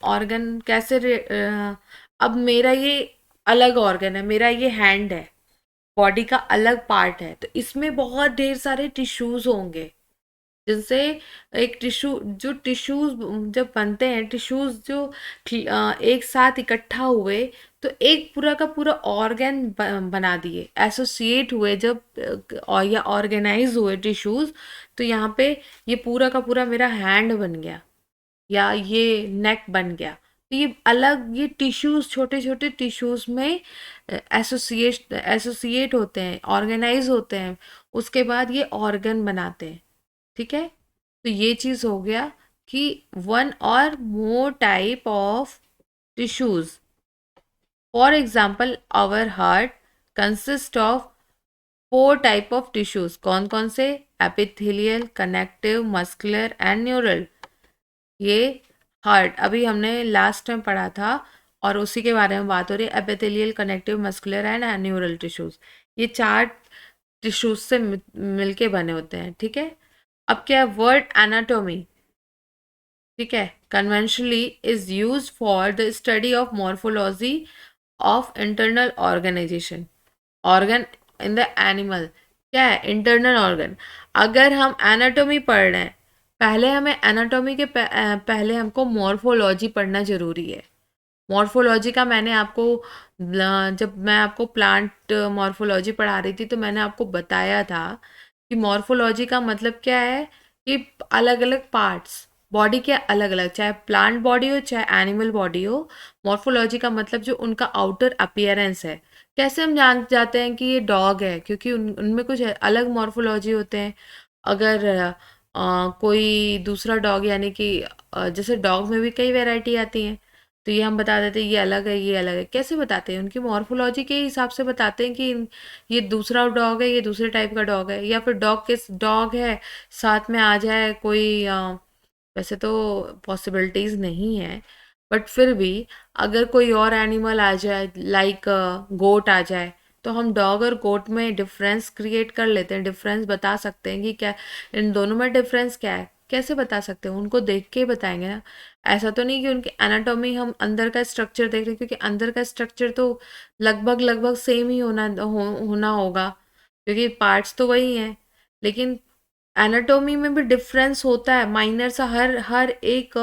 ऑर्गन कैसे अब मेरा ये अलग ऑर्गन है, मेरा ये हैंड है, बॉडी का अलग पार्ट है, तो इसमें बहुत ढेर सारे टिश्यूज होंगे। जिनसे एक टिश्यू, जो टिश्यूज जब बनते हैं, टिश्यूज जो एक साथ इकट्ठा हुए तो एक पूरा का पूरा ऑर्गन बना दिए, एसोसिएट हुए जब और या ऑर्गेनाइज हुए टिश्यूज, तो यहाँ पे ये पूरा का पूरा मेरा हैंड बन गया या ये नेक बन गया। तो ये अलग, ये टिश्यूज, छोटे छोटे टिश्यूज में एसोसिएट होते हैं, ऑर्गेनाइज होते हैं, उसके बाद ये ऑर्गन बनाते हैं। ठीक है, तो ये चीज हो गया कि one or more type of tissues. For example our heart consist of 4 type of tissues. कौन कौन से? Epithelial, connective, muscular and neural. ये हार्ट अभी हमने लास्ट टाइम पढ़ा था और उसी के बारे में बात हो रही है, epithelial, connective, muscular and neural tissues. ये 4 टिश्यूज से मिलके बने होते हैं। ठीक है, अब क्या है? वर्ड एनाटोमी, ठीक है, conventionally is use for the study of morphology of internal organization, organ in the animal. क्या है? Internal organ. अगर हम एनाटोमी पढ़ रहे हैं, पहले हमें एनाटोमी के पहले हमको मॉर्फोलॉजी पढ़ना जरूरी है। मॉर्फोलॉजी का मैंने आपको जब मैं आपको प्लांट मॉर्फोलॉजी पढ़ा रही थी तो मैंने आपको बताया था कि मॉर्फोलॉजी का मतलब क्या है कि अलग अलग पार्ट्स बॉडी के, अलग अलग, चाहे प्लांट बॉडी हो चाहे एनिमल बॉडी हो, मॉर्फोलॉजी का मतलब जो उनका आउटर अपीयरेंस है। कैसे हम जान जाते हैं कि ये डॉग है? क्योंकि उनमें कुछ अलग मॉर्फोलॉजी होते हैं। अगर कोई दूसरा डॉग, यानी कि जैसे डॉग में भी कई वैरायटी आती हैं, तो ये हम बता देते हैं ये अलग है, ये अलग है। कैसे बताते हैं? उनकी मॉर्फोलॉजी के हिसाब से बताते हैं कि ये दूसरा डॉग है, ये दूसरे टाइप का डॉग है। या फिर डॉग है, साथ में आ जाए कोई वैसे तो पॉसिबिलिटीज नहीं है, बट फिर भी अगर कोई और एनिमल आ जाए, लाइक गोट आ जाए, तो हम डॉग और गोट में डिफरेंस क्रिएट कर लेते हैं, डिफरेंस बता सकते हैं कि क्या इन दोनों में डिफरेंस क्या है। कैसे बता सकते हैं? उनको देख के ही बताएंगे ना। ऐसा तो नहीं कि उनकी एनाटॉमी हम अंदर का स्ट्रक्चर देख रहे हैं, क्योंकि अंदर का स्ट्रक्चर तो लगभग लगभग सेम ही होना होगा, क्योंकि पार्ट्स तो वही हैं। लेकिन एनाटॉमी में भी डिफरेंस होता है, माइनर सा, हर हर एक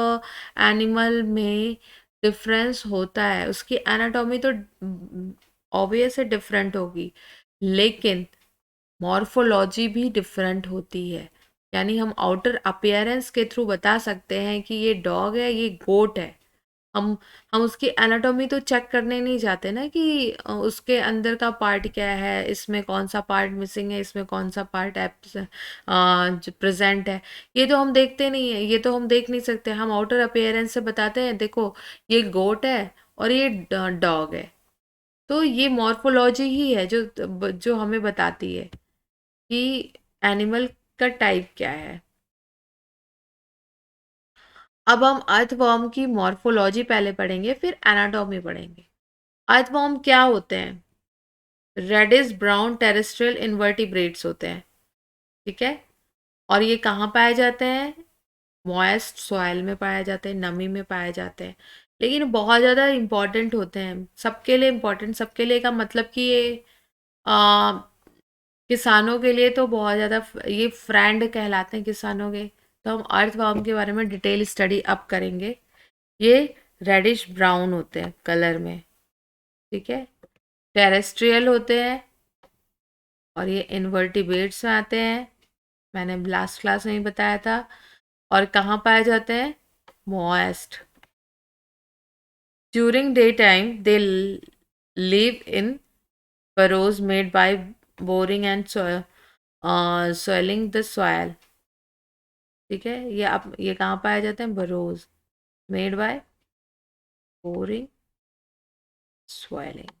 एनिमल में डिफरेंस होता है। उसकी एनाटॉमी तो ऑब्वियस है डिफरेंट होगी, लेकिन मॉर्फोलॉजी भी डिफरेंट होती है। यानी हम आउटर अपीयरेंस के थ्रू बता सकते हैं कि ये डॉग है, ये गोट है। हम हम उसकी एनाटॉमी तो चेक करने नहीं जाते ना कि उसके अंदर का पार्ट क्या है, इसमें कौन सा पार्ट मिसिंग है, इसमें कौन सा पार्ट जो प्रेजेंट है। ये तो हम देखते नहीं है, ये तो हम देख नहीं सकते। हम आउटर अपीयरेंस से बताते हैं, देखो ये गोट है और ये डॉग है। तो ये मॉर्फोलॉजी ही है जो जो हमें बताती है कि एनिमल का टाइप क्या है। अब हम अर्थवर्म की मॉर्फोलॉजी पहले पढ़ेंगे, फिर एनाटॉमी पढ़ेंगे। अर्थवर्म क्या होते हैं? रेडिश ब्राउन टेरेस्ट्रियल इन्वर्टिब्रेट्स होते हैं। ठीक है, और ये कहाँ पाए जाते हैं? मॉइस्ट सॉइल में पाए जाते हैं, नमी में पाए जाते हैं। लेकिन बहुत ज़्यादा इम्पॉर्टेंट होते हैं, सबके लिए इम्पॉर्टेंट। सबके लिए का मतलब कि ये आ, किसानों के लिए तो बहुत ज़्यादा ये फ्रेंड कहलाते हैं किसानों के। तो हम अर्थवर्म के बारे में डिटेल स्टडी अब करेंगे। ये रेडिश ब्राउन होते हैं कलर में। ठीक है, टेरेस्ट्रियल होते हैं और ये इन्वर्टिब्रेट्स में आते हैं, मैंने लास्ट क्लास में ही बताया था। और कहाँ पाए जाते हैं? Moist. During day time they live in burrows made by boring and soiling the soil। ठीक है, ये आप ये कहाँ पाए जाते हैं? burrows made by boring, soiling।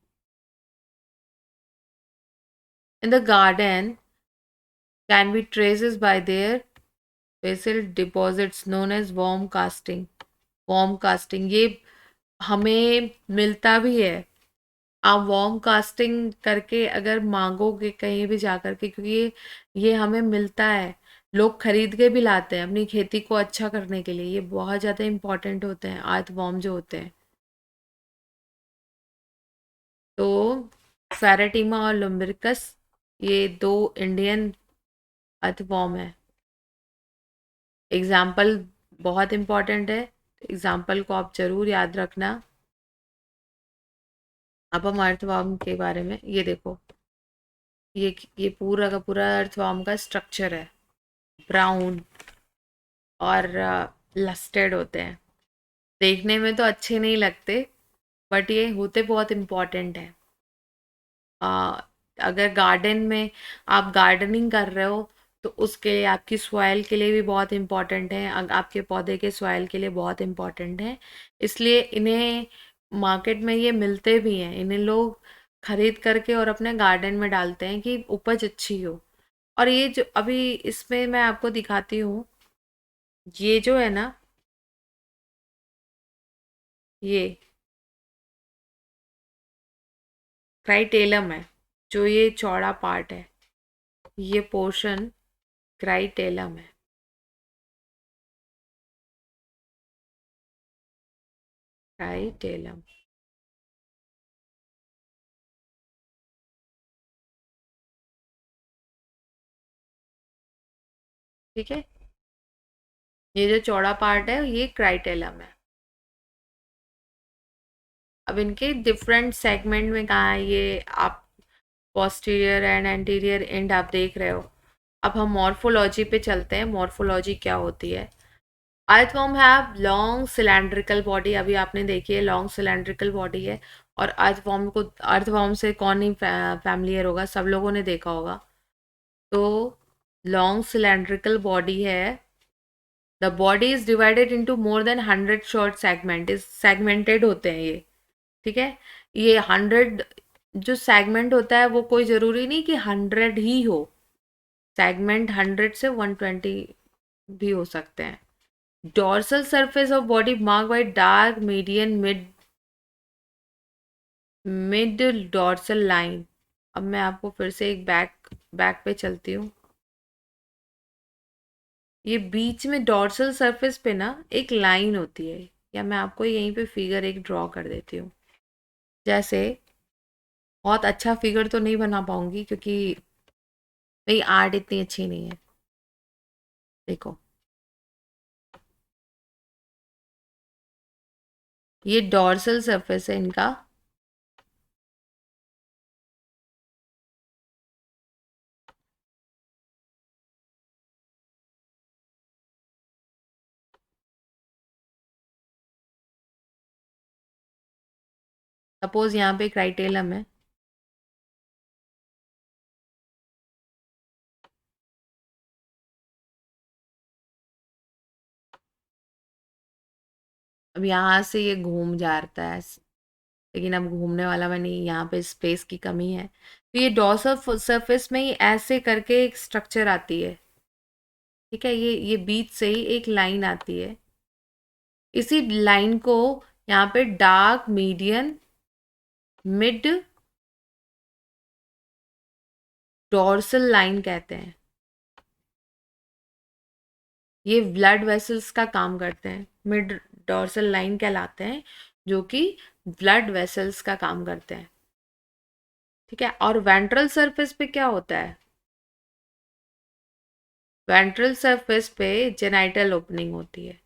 in the garden can be traces by their basal deposits known as worm casting। worm casting ये हमें मिलता भी है। आप वॉर्म कास्टिंग करके अगर मांगोगे कहीं भी जा कर के, क्योंकि ये हमें मिलता है, लोग खरीद के भी लाते हैं अपनी खेती को अच्छा करने के लिए। ये बहुत ज़्यादा इम्पोर्टेंट होते हैं अर्थ वॉर्म जो होते हैं। तो फेरेटिमा और लुम्बिरकस, ये 2 इंडियन अर्थ वॉर्म है। एग्जाम्पल बहुत इम्पॉर्टेंट है, एग्जाम्पल को आप जरूर याद रखना। अब हम अर्थवर्म के बारे में ये देखो, ये पूरा का पूरा अर्थवर्म का स्ट्रक्चर है, ब्राउन और लस्टेड होते हैं। देखने में तो अच्छे नहीं लगते, बट ये होते बहुत इम्पॉर्टेंट है। आ, अगर गार्डन में आप गार्डनिंग कर रहे हो तो उसके लिए आपकी सॉइल के लिए भी बहुत इम्पॉर्टेंट है, आपके पौधे के सॉइल के लिए बहुत इम्पॉर्टेंट है। इसलिए इन्हें मार्केट में ये मिलते भी हैं, इन्हें लोग खरीद करके और अपने गार्डन में डालते हैं कि उपज अच्छी हो। और ये जो अभी इसमें मैं आपको दिखाती हूँ, ये जो है ना, ये क्राइटेलम है, जो ये चौड़ा पार्ट है, ये पोर्शन क्राइटेलम है। क्राइटेलम, ठीक है, ये जो चौड़ा पार्ट है ये क्राइटेलम है। अब इनके डिफरेंट सेगमेंट में कहाँ है, ये आप पोस्टीरियर एंड एंटीरियर एंड आप देख रहे हो। अब हम मॉर्फोलॉजी पे चलते हैं, मॉर्फोलॉजी क्या होती है। Earthworm have long cylindrical body, अभी आपने देखी है लॉन्ग सिलेंड्रिकल बॉडी है। और अर्थवर्म से कौन नहीं फैमिलियर होगा, सब लोगों ने देखा होगा। तो लॉन्ग सिलेंड्रिकल बॉडी है। The body is divided into more than 100 short segment, इस सेगमेंटेड होते हैं ये, ठीक है। ये 100 जो सेगमेंट होता है वो कोई ज़रूरी नहीं कि 100 ही हो, सेगमेंट 100 से 120 भी हो सकते हैं। Dorsal surface of body mark bye dark median mid dorsal line. अब मैं आपको फिर से एक बैक बैक पे चलती हूँ। ये बीच में डॉर्सल सरफेस पे ना एक लाइन होती है, या मैं आपको यहीं पे फिगर एक ड्रॉ कर देती हूँ। जैसे बहुत अच्छा फिगर तो नहीं बना पाऊंगी क्योंकि मेरी आर्ट इतनी अच्छी नहीं है। देखो, ये डॉर्सल सरफेस है इनका। सपोज यहाँ पे क्राइटेलम है, अब यहाँ से ये घूम जाता है, लेकिन अब घूमने वाला मैं नहीं, यहाँ पे स्पेस की कमी है। तो ये डॉर्सल सरफेस में ही ऐसे करके एक स्ट्रक्चर आती है, ठीक है। ये बीच से ही एक लाइन आती है, इसी लाइन को यहाँ पे dark median mid dorsal line कहते हैं। ये ब्लड वेसल्स का काम करते हैं, मिड डॉर्सल लाइन कहलाते हैं, जो कि ब्लड वेसल्स का काम करते हैं, ठीक है। और वेंट्रल सरफेस पे क्या होता है, वेंट्रल सरफेस पे जेनाइटल ओपनिंग होती है,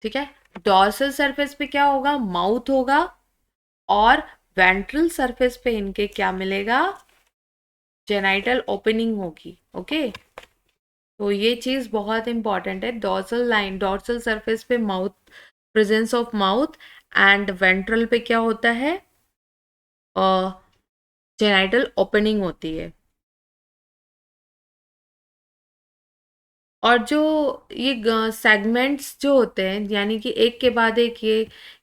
ठीक है। डॉर्सल सरफेस पे क्या होगा, माउथ होगा। और वेंट्रल सरफेस पे इनके क्या मिलेगा, जेनाइटल ओपनिंग होगी, ओके। तो ये चीज बहुत इंपॉर्टेंट है। डॉर्सल लाइन, डॉर्सल सरफेस पे mouth, presence of mouth. And ventral पे क्या होता है, जेनाइटल ओपनिंग होती है। और जो ये सेगमेंट्स जो होते हैं, यानी कि एक के बाद एक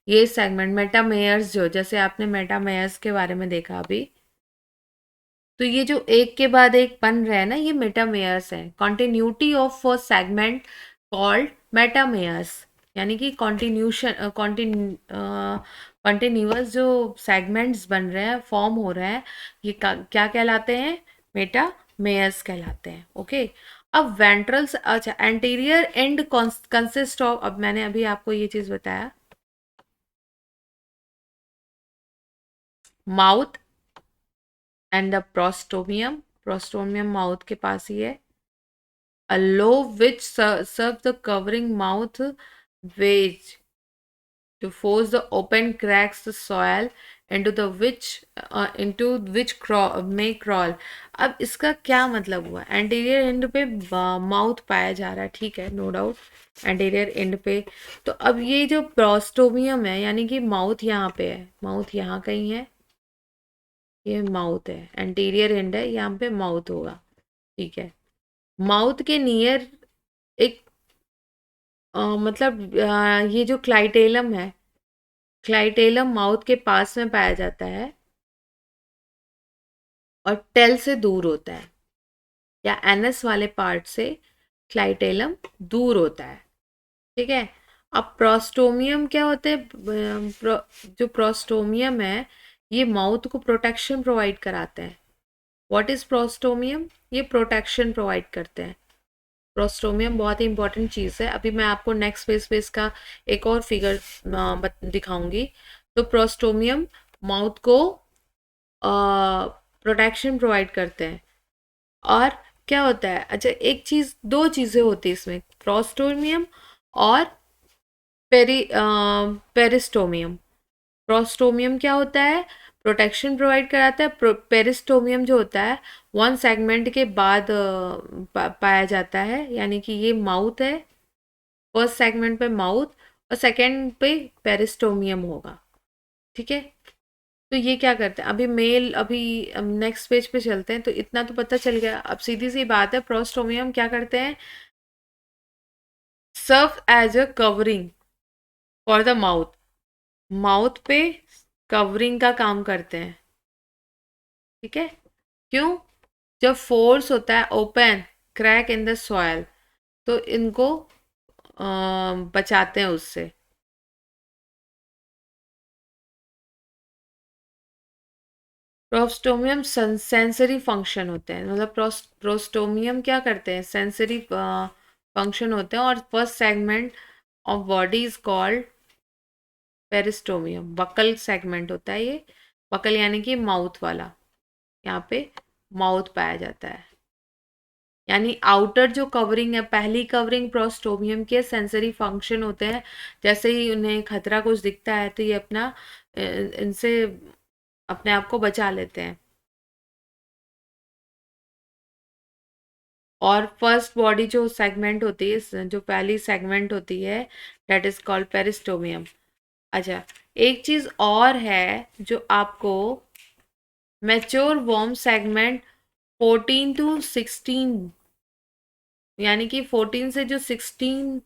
ये सेगमेंट मेटामेयर्स, जो जैसे आपने मेटामेयर्स के बारे में देखा अभी, तो ये जो एक के बाद एक बन रहे हैं ना, ये मेटामेयर्स हैं। कॉन्टिन्यूटी ऑफ सेगमेंट कॉल्ड मेटामेयर्स, यानी कि कॉन्टिन्यूशन कॉन्टिन्यूअस जो सेगमेंट्स बन रहे हैं, फॉर्म हो रहे हैं, ये क्या कहलाते हैं, मेटामेयर्स कहलाते हैं, ओके। अब वेंट्रल्स, अच्छा, एंटीरियर एंड कंसिस्ट ऑफ, अब मैंने अभी आपको ये चीज बताया, mouth and the prostomium, prostomium mouth के पास ही है। A low which serve the covering mouth wedge to force the open cracks the soil into which may crawl. अब इसका क्या मतलब हुआ? एंटीरियर एंड पे माउथ पाया जा रहा है, ठीक है, नो डाउट एंटीरियर एंड पे। तो अब ये जो प्रोस्टोमियम है, यानी कि माउथ यहाँ पे है, माउथ यहाँ कहीं है, ये माउथ है, एंटीरियर एंड है, यहाँ पे माउथ होगा, ठीक है। माउथ के नियर एक मतलब ये जो क्लाइटेलम है, क्लाइटेलम माउथ के पास में पाया जाता है और टेल से दूर होता है, या एनस वाले पार्ट से क्लाइटेलम दूर होता है, ठीक है। अब प्रोस्टोमियम क्या होते हैं? जो प्रोस्टोमियम है, ये माउथ को प्रोटेक्शन प्रोवाइड कराते हैं। What is prostomium? ये प्रोटेक्शन प्रोवाइड करते हैं। प्रोस्टोमियम बहुत ही इंपॉर्टेंट चीज़ है। अभी मैं आपको नेक्स्ट पेज पे इसका एक और फिगर दिखाऊंगी। तो प्रोस्टोमियम माउथ को प्रोटेक्शन प्रोवाइड करते हैं। और क्या होता है, अच्छा एक चीज़, दो चीज़ें होती है इसमें, प्रोस्टोमियम और पेरिस्टोमियम। प्रोस्टोमियम क्या होता है? प्रोटेक्शन प्रोवाइड कराता है। पेरिस्टोमियम जो होता है वन सेगमेंट के बाद पाया जाता है, यानी कि ये माउथ है, फर्स्ट सेगमेंट पे माउथ और सेकंड पे पेरिस्टोमियम होगा, ठीक है। तो ये क्या करते हैं, अभी मेल, अभी नेक्स्ट पेज पे चलते हैं। तो इतना तो पता चल गया। अब सीधी सी बात है, प्रोस्टोमियम क्या करते हैं? Serve as a covering for the mouth. Mouth पे कवरिंग का काम करते हैं, ठीक है। क्यों? जब फोर्स होता है open crack in the soil, तो इनको बचाते हैं उससे। प्रोस्टोमियम सेंसरी फंक्शन होते हैं, मतलब प्रोस्टोमियम क्या करते हैं? सेंसरी फंक्शन होते हैं। और first segment of body is called peristomium. Buccal segment होता है ये, बकल यानी कि माउथ वाला, यहाँ पे माउथ पाया जाता है। यानी आउटर जो कवरिंग है, पहली कवरिंग प्रोस्टोमियम के सेंसरी फंक्शन होते हैं। जैसे ही उन्हें खतरा कुछ दिखता है तो ये अपना इनसे अपने आप को बचा लेते हैं। और फर्स्ट बॉडी जो सेगमेंट होती है, जो पहली सेगमेंट होती है, दैट इज कॉल्ड पेरिस्टोमियम। अच्छा, एक चीज और है जो आपको, मैच्योर वॉर्म सेगमेंट 14 टू 16, यानी कि 14 से जो 16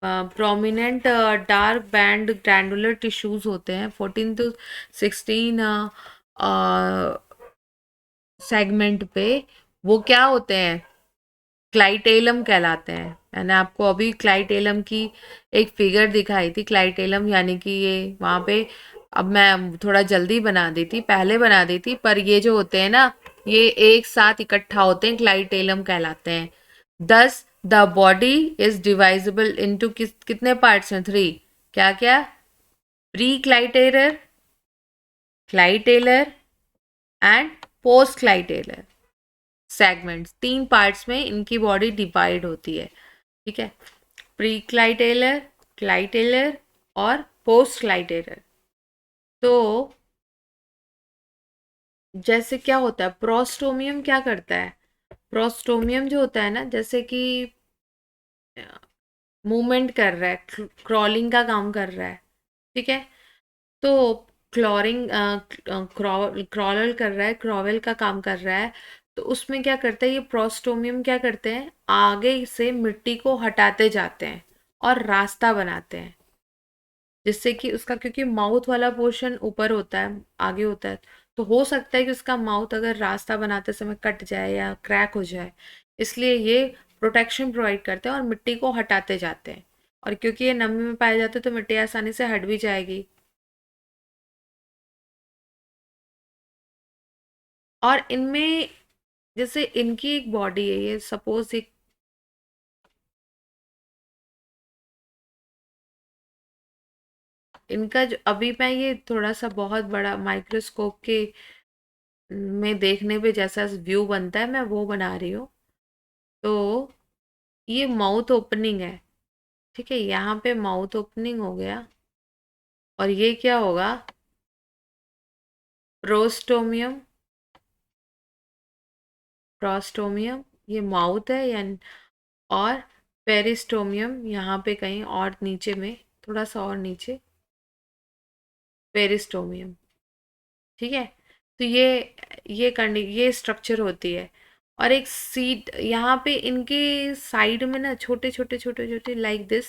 prominent dark band glandular tissues होते हैं, 14 टू 16 सेगमेंट पे, वो क्या होते हैं? क्लाइटेलम कहलाते हैं। मैंने आपको अभी क्लाइटेलम की एक फिगर दिखाई थी। क्लाइटेलम यानी कि ये वहाँ पे, अब मैं थोड़ा जल्दी बना दी थी, पहले बना दी थी, पर ये जो होते हैं ना, ये एक साथ इकट्ठा होते हैं, क्लाइटेलम कहलाते हैं। दस द बॉडी इज डिवाइजिबल इनटू कितने पार्ट्स हैं? थ्री। क्या क्या? Pre clitellar, clitellar and post clitellar segments, तीन पार्ट्स में इनकी बॉडी डिवाइड होती है, ठीक है। प्री क्लाइटेलर, क्लाइटेलर और पोस्ट क्लाइटेलर। तो जैसे क्या होता है, प्रोस्टोमियम क्या करता है? प्रोस्टोमियम जो होता है ना, जैसे कि मूवमेंट कर रहा है, क्रॉलिंग का काम कर रहा है, ठीक है। तो क्लॉरिंग क्रॉलर कर रहा है, क्रॉवेल का काम कर रहा है। तो उसमें क्या करता है, ये प्रोस्टोमियम क्या करते हैं? आगे से मिट्टी को हटाते जाते हैं और रास्ता बनाते हैं, जिससे कि उसका, क्योंकि माउथ वाला पोर्शन ऊपर होता है, आगे होता है, तो हो सकता है कि उसका माउथ अगर रास्ता बनाते समय कट जाए या क्रैक हो जाए, इसलिए ये प्रोटेक्शन प्रोवाइड करते हैं और मिट्टी को हटाते जाते हैं। और क्योंकि ये नमी में पाए जाते हैं, तो मिट्टी आसानी से हट भी जाएगी। और इनमें, जैसे इनकी एक बॉडी है, ये सपोज एक, इनका जो, अभी मैं ये थोड़ा सा बहुत बड़ा माइक्रोस्कोप के में देखने पे जैसा व्यू बनता है, मैं वो बना रही हूँ। तो ये माउथ ओपनिंग है, ठीक है, यहाँ पे माउथ ओपनिंग हो गया। और ये क्या होगा, प्रोस्टोमियम, प्रोस्टोमियम ये माउथ है या, और पेरिस्टोमियम यहाँ पे कहीं और नीचे में, थोड़ा सा और नीचे, पेरिस्टोमियम, ठीक है। तो ये स्ट्रक्चर होती है। और एक सीट यहाँ पे इनके साइड में ना, छोटे छोटे छोटे छोटे लाइक दिस,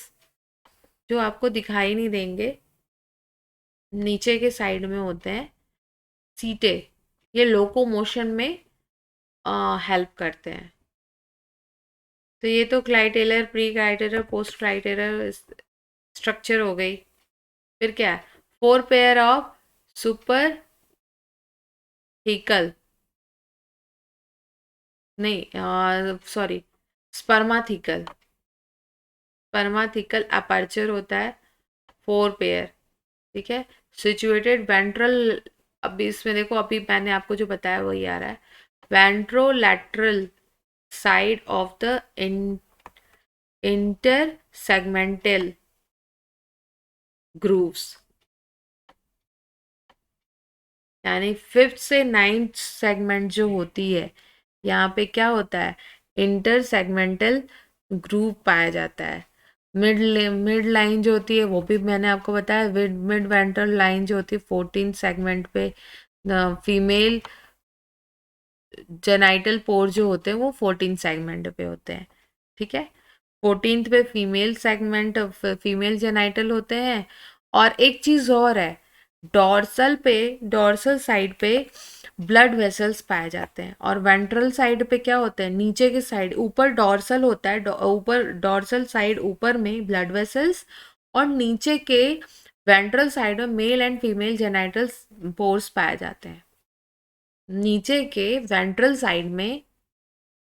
जो आपको दिखाई नहीं देंगे, नीचे के साइड में होते हैं सीटें। ये लोकोमोशन में हेल्प करते हैं। तो ये तो clitellar, pre clitellar, post clitellar structure हो गई। फिर क्या है, 4 पेयर ऑफ सुपर हिकल, नहीं सॉरी, स्पर्माथिकल, स्पर्माथिकल अपर्चर होता है 4 पेयर, ठीक है। सिचुएटेड वेंट्रल, अभी इसमें देखो, अभी मैंने आपको जो बताया वही आ रहा है, ventrolateral side of the intersegmental grooves, यानी 5th से 9th सेगमेंट जो होती है, यहाँ पे क्या होता है, इंटर सेगमेंटल ग्रूव पाया जाता है। मिड लाइन जो होती है वो भी मैंने आपको बताया, मिड वेंट्रल लाइन जो होती है 14 सेगमेंट पे, फीमेल जेनाइटल पोर जो होते हैं वो 14 सेगमेंट पे होते हैं, ठीक है। 14th पे फीमेल सेगमेंट, फीमेल जेनाइटल होते हैं। और एक चीज और है, डॉर्सल पे, डॉर्सल साइड पे ब्लड वेसल्स पाए जाते हैं। और वेंट्रल साइड पे क्या होते हैं, नीचे के साइड, ऊपर डॉर्सल होता है, ऊपर डॉर्सल साइड ऊपर में ब्लड वेसल्स, और नीचे के वेंट्रल साइड में male and female genital pores पाए जाते हैं। नीचे के वेंट्रल साइड में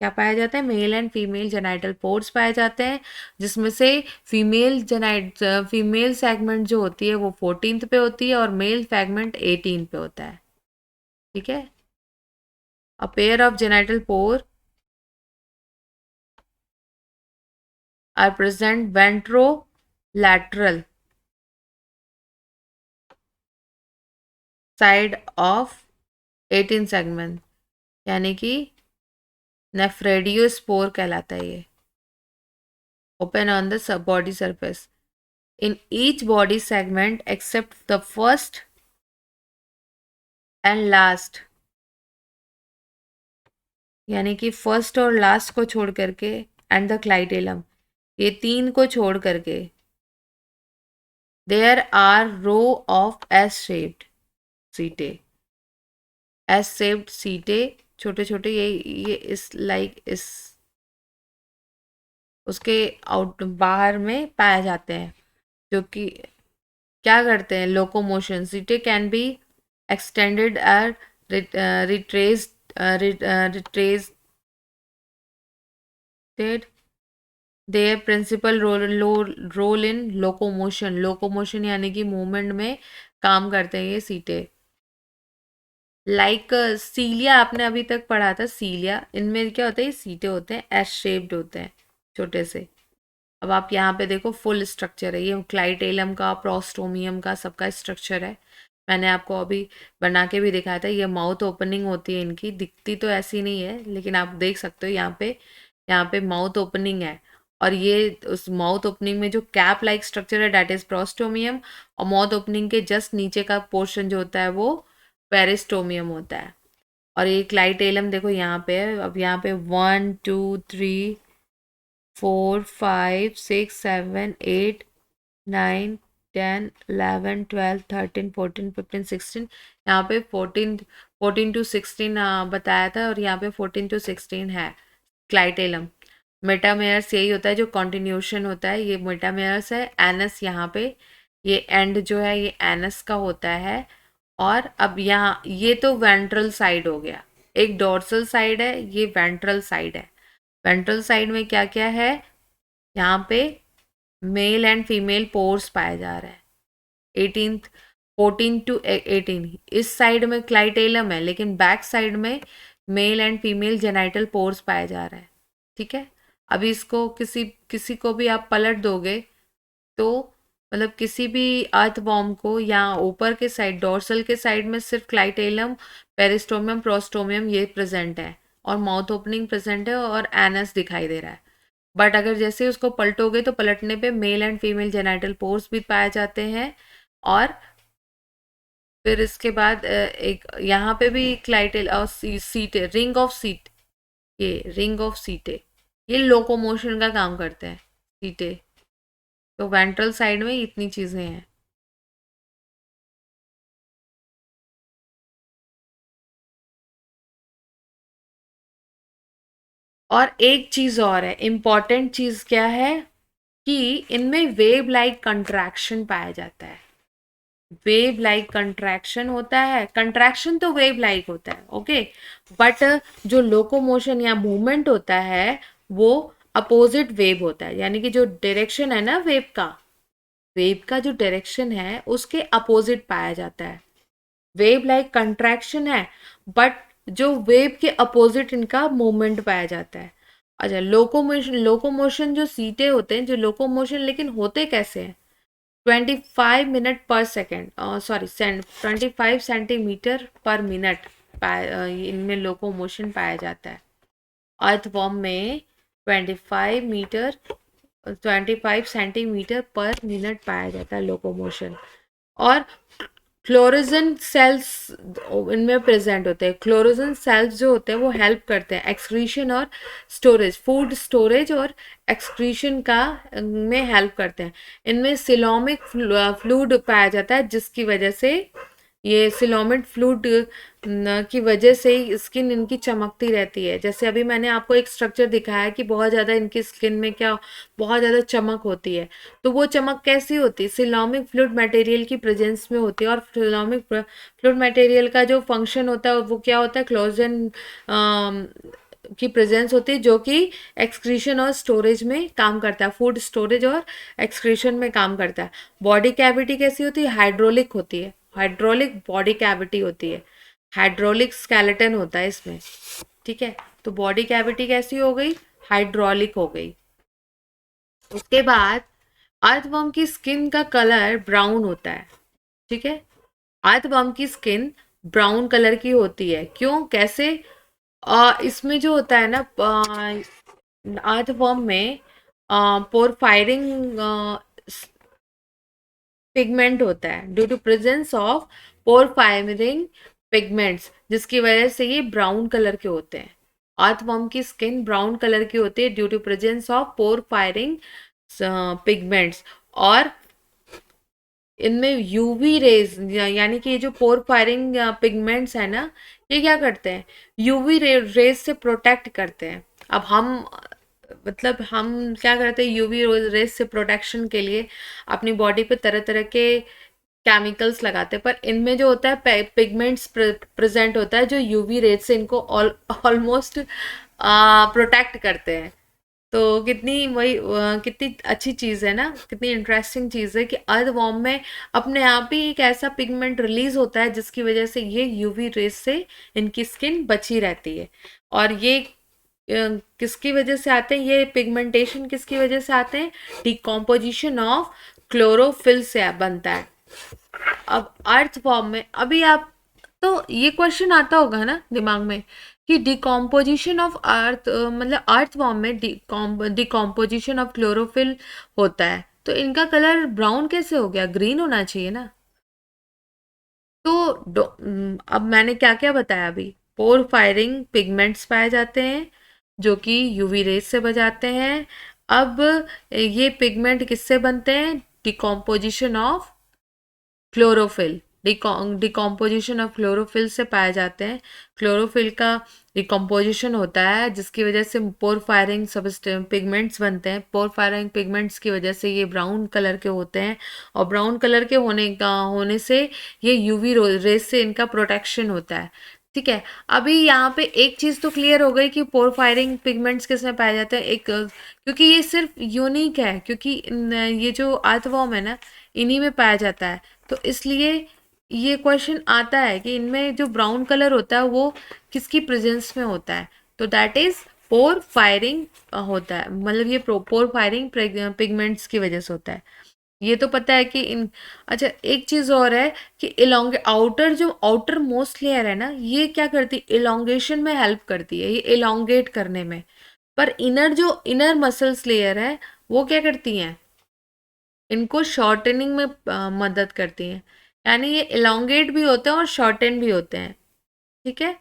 क्या पाया जाता है, male and female genital pores पाए जाते हैं, जिसमें से फीमेल सेगमेंट जो होती है वो 14th पे होती है, और मेल सेगमेंट 18 पे होता है, ठीक है। A pair of genital pore are present ventrolateral side of 18 segment, यानी कि नेफ्रेडियोस्पोर कहलाता है ये, open on the sub body surface in each body segment except the first and last, यानी कि फर्स्ट और लास्ट को छोड़ करके, एंड द क्लाइटेलम, ये तीन को छोड़ करके, there are row of S shaped setae, S shaped setae, छोटे छोटे, ये इस लाइक इस उसके आउट बाहर में पाए जाते हैं, जो कि क्या करते हैं, locomotion. Setae can be extended or retracted their principal role in locomotion, locomotion यानी कि मूवमेंट में काम करते हैं ये सीटें। लाइक सीलिया आपने अभी तक पढ़ा था, सीलिया, इनमें क्या होता है, ये सीटें होते हैं, एस शेप्ड होते हैं, छोटे से। अब आप यहाँ पे देखो फुल स्ट्रक्चर है, ये क्लाइटेलम का, प्रोस्टोमियम का, सबका स्ट्रक्चर है। मैंने आपको अभी बना के भी दिखाया था। ये माउथ ओपनिंग होती है इनकी, दिखती तो ऐसी नहीं है, लेकिन आप देख सकते हो यहाँ पे माउथ ओपनिंग है। और ये उस माउथ ओपनिंग में जो कैप लाइक स्ट्रक्चर है, डेट इज प्रोस्टोमियम। और माउथ ओपनिंग के जस्ट नीचे का पोर्शन जो होता है वो पेरिस्टोमियम होता है। और ये क्लाइटेलम देखो यहाँ पे है। अब यहाँ पे 1 2 3 4 5 6 7 8 9 10 11 12 13 14 15 16, यहाँ पे 14 टू 16 बताया था, और यहाँ पे 14 टू 16 है क्लाइटेलम। मेटामेयर्स यही होता है जो कंटिन्यूशन होता है, ये मेटामेयर्स है। एनस यहाँ पे, ये एंड जो है ये एनस का होता है। और अब यहाँ ये तो वेंट्रल साइड हो गया, एक डोर्सल साइड है, ये वेंट्रल साइड है। वेंट्रल साइड में क्या क्या है, यहाँ पे मेल एंड फीमेल पोर्स पाया जा रहा है। 18th 14 टू 18 इस साइड में क्लाइटेलम है, लेकिन बैक साइड में male and female genital pores पाया जा रहा है, ठीक है। अभी इसको किसी किसी को भी आप पलट दोगे तो मतलब किसी भी अर्थवॉर्म को, या ऊपर के साइड डोर्सल के साइड में सिर्फ क्लाइटेलम, पेरिस्टोमियम, प्रोस्टोमियम ये प्रेजेंट है, और माउथ ओपनिंग प्रेजेंट है, और एनस दिखाई दे रहा है। बट अगर जैसे उसको पलटोगे तो पलटने पे male and female genital pores भी पाए जाते हैं। और फिर इसके बाद एक यहाँ पे भी क्लाइटेल और सीट, रिंग ऑफ सीट, ये रिंग ऑफ सीटे, ये लोकोमोशन का काम करते हैं सीटे। तो वेंट्रल साइड में इतनी चीजें हैं। और एक चीज और है, इम्पॉर्टेंट चीज क्या है कि इनमें वेव लाइक कंट्रैक्शन पाया जाता है। वेव लाइक कंट्रैक्शन होता है, कंट्रैक्शन तो वेव लाइक होता है, ओके। बट जो लोकोमोशन या मूवमेंट होता है वो अपोजिट वेव होता है, यानी कि जो डायरेक्शन है ना वेव का जो डायरेक्शन है उसके अपोजिट पाया जाता है। वेव लाइक कंट्रैक्शन है, बट जो वेव के अपोजिट इनका मूवमेंट पाया जाता है। अच्छा, लोकोमोशन जो सीटें होते हैं, जो लोकोमोशन लेकिन होते कैसे हैं? 25 मिनट पर सेकेंड, सॉरी 25 सेंटीमीटर पर मिनट इनमें लोकोमोशन पाया जाता है। अर्थवॉर्म में 25 सेंटीमीटर पर मिनट पाया जाता है लोकोमोशन। और क्लोरोजन सेल्स इनमें प्रेजेंट होते हैं। क्लोरोजन सेल्स जो होते हैं वो हेल्प करते हैं एक्सक्रीशन और स्टोरेज, फूड स्टोरेज और एक्सक्रीशन का में हेल्प करते हैं। इनमें सिलोमिक फ्लूइड पाया जाता है, जिसकी वजह से ये सिलोमिक फ्लूइड की वजह से ही स्किन इनकी चमकती रहती है। जैसे अभी मैंने आपको एक स्ट्रक्चर दिखाया कि बहुत ज़्यादा इनकी स्किन में क्या बहुत ज़्यादा चमक होती है, तो वो चमक कैसी होती है? सिलोमिक फ्लूइड मटेरियल की प्रेजेंस में होती है। और सिलोमिक फ्लूइड मटेरियल का जो फंक्शन होता है वो क्या होता है? क्लोजन की प्रेजेंस होती है, जो कि एक्सक्रीशन और स्टोरेज में काम करता है, फूड स्टोरेज और एक्सक्रीशन में काम करता है। बॉडी कैविटी कैसी होती है? हाइड्रोलिक होती है, हाइड्रोलिक बॉडी कैविटी होती है, हाइड्रोलिक स्केलेटन होता है इसमें, ठीक है। तो बॉडी कैविटी कैसी हो गई? हाइड्रोलिक हो गई। उसके बाद अर्थवर्म की स्किन का कलर ब्राउन होता है, ठीक है। अर्थवर्म की स्किन ब्राउन कलर की होती है, क्यों, कैसे? इसमें जो होता है ना अर्थवर्म में पोरफायरिंग पिगमेंट होता है, due to presence of porphyrin pigments, जिसकी वजह से ये ब्राउन कलर के होते हैं। अर्थवर्म की स्किन ब्राउन कलर की होती है due to presence of porphyrin pigments. और इनमें यूवी रेज, यानी कि ये जो पोर फायरिंग पिगमेंट्स है ना, ये क्या करते हैं? यूवी रेज से प्रोटेक्ट करते हैं। अब हम मतलब हम क्या करते हैं? यूवी रेज से प्रोटेक्शन के लिए अपनी बॉडी पे तरह तरह के केमिकल्स लगाते हैं, पर इनमें जो होता है पिगमेंट्स प्रेजेंट होता है जो यूवी रेज से इनको ऑलमोस्ट प्रोटेक्ट करते हैं। तो कितनी वही कितनी अच्छी चीज़ है ना, कितनी इंटरेस्टिंग चीज़ है कि अर्थवॉर्म में अपने आप ही एक ऐसा पिगमेंट रिलीज होता है जिसकी वजह से ये यूवी रेस से इनकी स्किन बची रहती है। और ये किसकी वजह से आते हैं? ये पिगमेंटेशन किसकी वजह से आते हैं? डिकम्पोजिशन ऑफ क्लोरोफिल से बनता है। अब अर्थ फॉर्म में अभी आप, तो ये क्वेश्चन आता होगा ना दिमाग में कि डिकम्पोजिशन ऑफ अर्थ, मतलब अर्थ फॉर्म में डिकम्पोजिशन ऑफ क्लोरोफिल होता है, तो इनका कलर ब्राउन कैसे हो गया? ग्रीन होना चाहिए ना। तो अब मैंने क्या क्या बताया अभी? पोर फायरिंग पिगमेंट्स पाए जाते हैं जो कि यूवी रेज से बचाते हैं। अब ये पिगमेंट किससे बनते हैं? Decomposition of chlorophyll, decomposition of chlorophyll से पाए जाते हैं। क्लोरोफिल का डिकम्पोजिशन होता है जिसकी वजह से पोर फायरिंग पिगमेंट्स बनते हैं। पोर फायरिंग पिगमेंट्स की वजह से ये ब्राउन कलर के होते हैं, और ब्राउन कलर के होने से ये यूवी रेस से इनका प्रोटेक्शन होता है, ठीक है। अभी यहाँ पे एक चीज़ तो क्लियर हो गई कि पोर फायरिंग पिगमेंट्स किस में पाए जाते हैं। एक क्योंकि ये सिर्फ यूनिक है, क्योंकि ये जो अर्थवॉर्म है ना, इन्हीं में पाया जाता है, तो इसलिए ये क्वेश्चन आता है कि इनमें जो ब्राउन कलर होता है वो किसकी प्रेजेंस में होता है? तो दैट इज पोर फायरिंग होता है, मतलब ये पोर फायरिंग पिगमेंट्स की वजह से होता है। ये तो पता है कि इन, अच्छा एक चीज और है कि इलोंगे आउटर जो आउटर मोस्ट लेयर है ना, ये क्या करती है, इलोंगेशन में हेल्प करती है, ये इलोंगेट करने में। पर इनर जो इनर मसल्स लेयर है वो क्या करती हैं, इनको शॉर्टनिंग में मदद करती हैं। यानी ये इलोंगेट भी होते हैं और शॉर्टन भी होते हैं। ठीक है,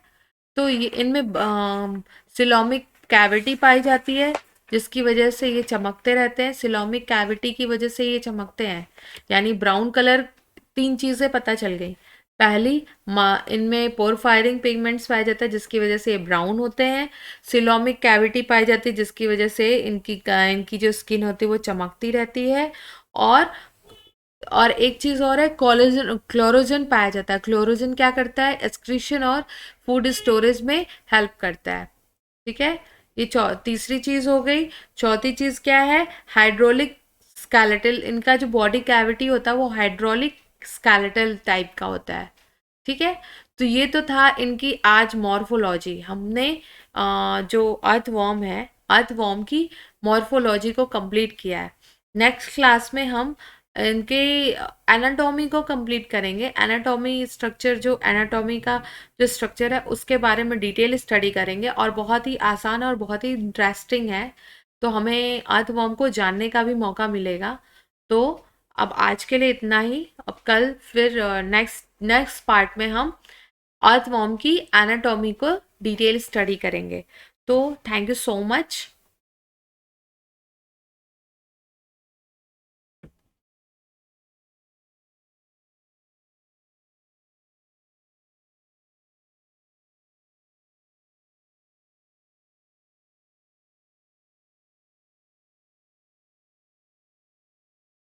तो ये इनमें सिलोमिक कैविटी पाई जाती है, जिसकी वजह से ये चमकते रहते हैं। सिलोमिक कैविटी की वजह से ये चमकते हैं, यानी ब्राउन कलर। तीन चीज़ें पता चल गई। पहली, इनमें पोरफायरिंग पिगमेंट्स पाए जाते हैं जिसकी वजह से ये ब्राउन होते हैं। सिलोमिक कैविटी पाई जाती है जिसकी वजह से इनकी जो स्किन होती है वो चमकती रहती है। और और एक चीज़ और है, कोलेजन क्लोरोजन पाया जाता है। क्लोरोजन क्या करता है, एक्सक्रीशन और फूड स्टोरेज में हेल्प करता है। ठीक है, ये तीसरी चीज़ हो गई। चौथी चीज़ क्या है, हाइड्रोलिक स्केलेटल। इनका जो बॉडी कैविटी होता है वो हाइड्रोलिक स्केलेटल टाइप का होता है। ठीक है, तो ये तो था इनकी आज मॉर्फोलॉजी। हमने जो अर्थवॉर्म है, अर्थवॉर्म की मॉर्फोलॉजी को कंप्लीट किया है। नेक्स्ट क्लास में हम इनके एनाटॉमी को कंप्लीट करेंगे। एनाटॉमी स्ट्रक्चर, जो एनाटॉमी का जो स्ट्रक्चर है उसके बारे में डिटेल स्टडी करेंगे, और बहुत ही आसान और बहुत ही इंटरेस्टिंग है। तो हमें अर्थवॉर्म को जानने का भी मौका मिलेगा। तो अब आज के लिए इतना ही। अब कल फिर नेक्स्ट नेक्स्ट पार्ट में हम अर्थवॉर्म की एनाटॉमी को डिटेल स्टडी करेंगे। तो थैंक यू सो मच।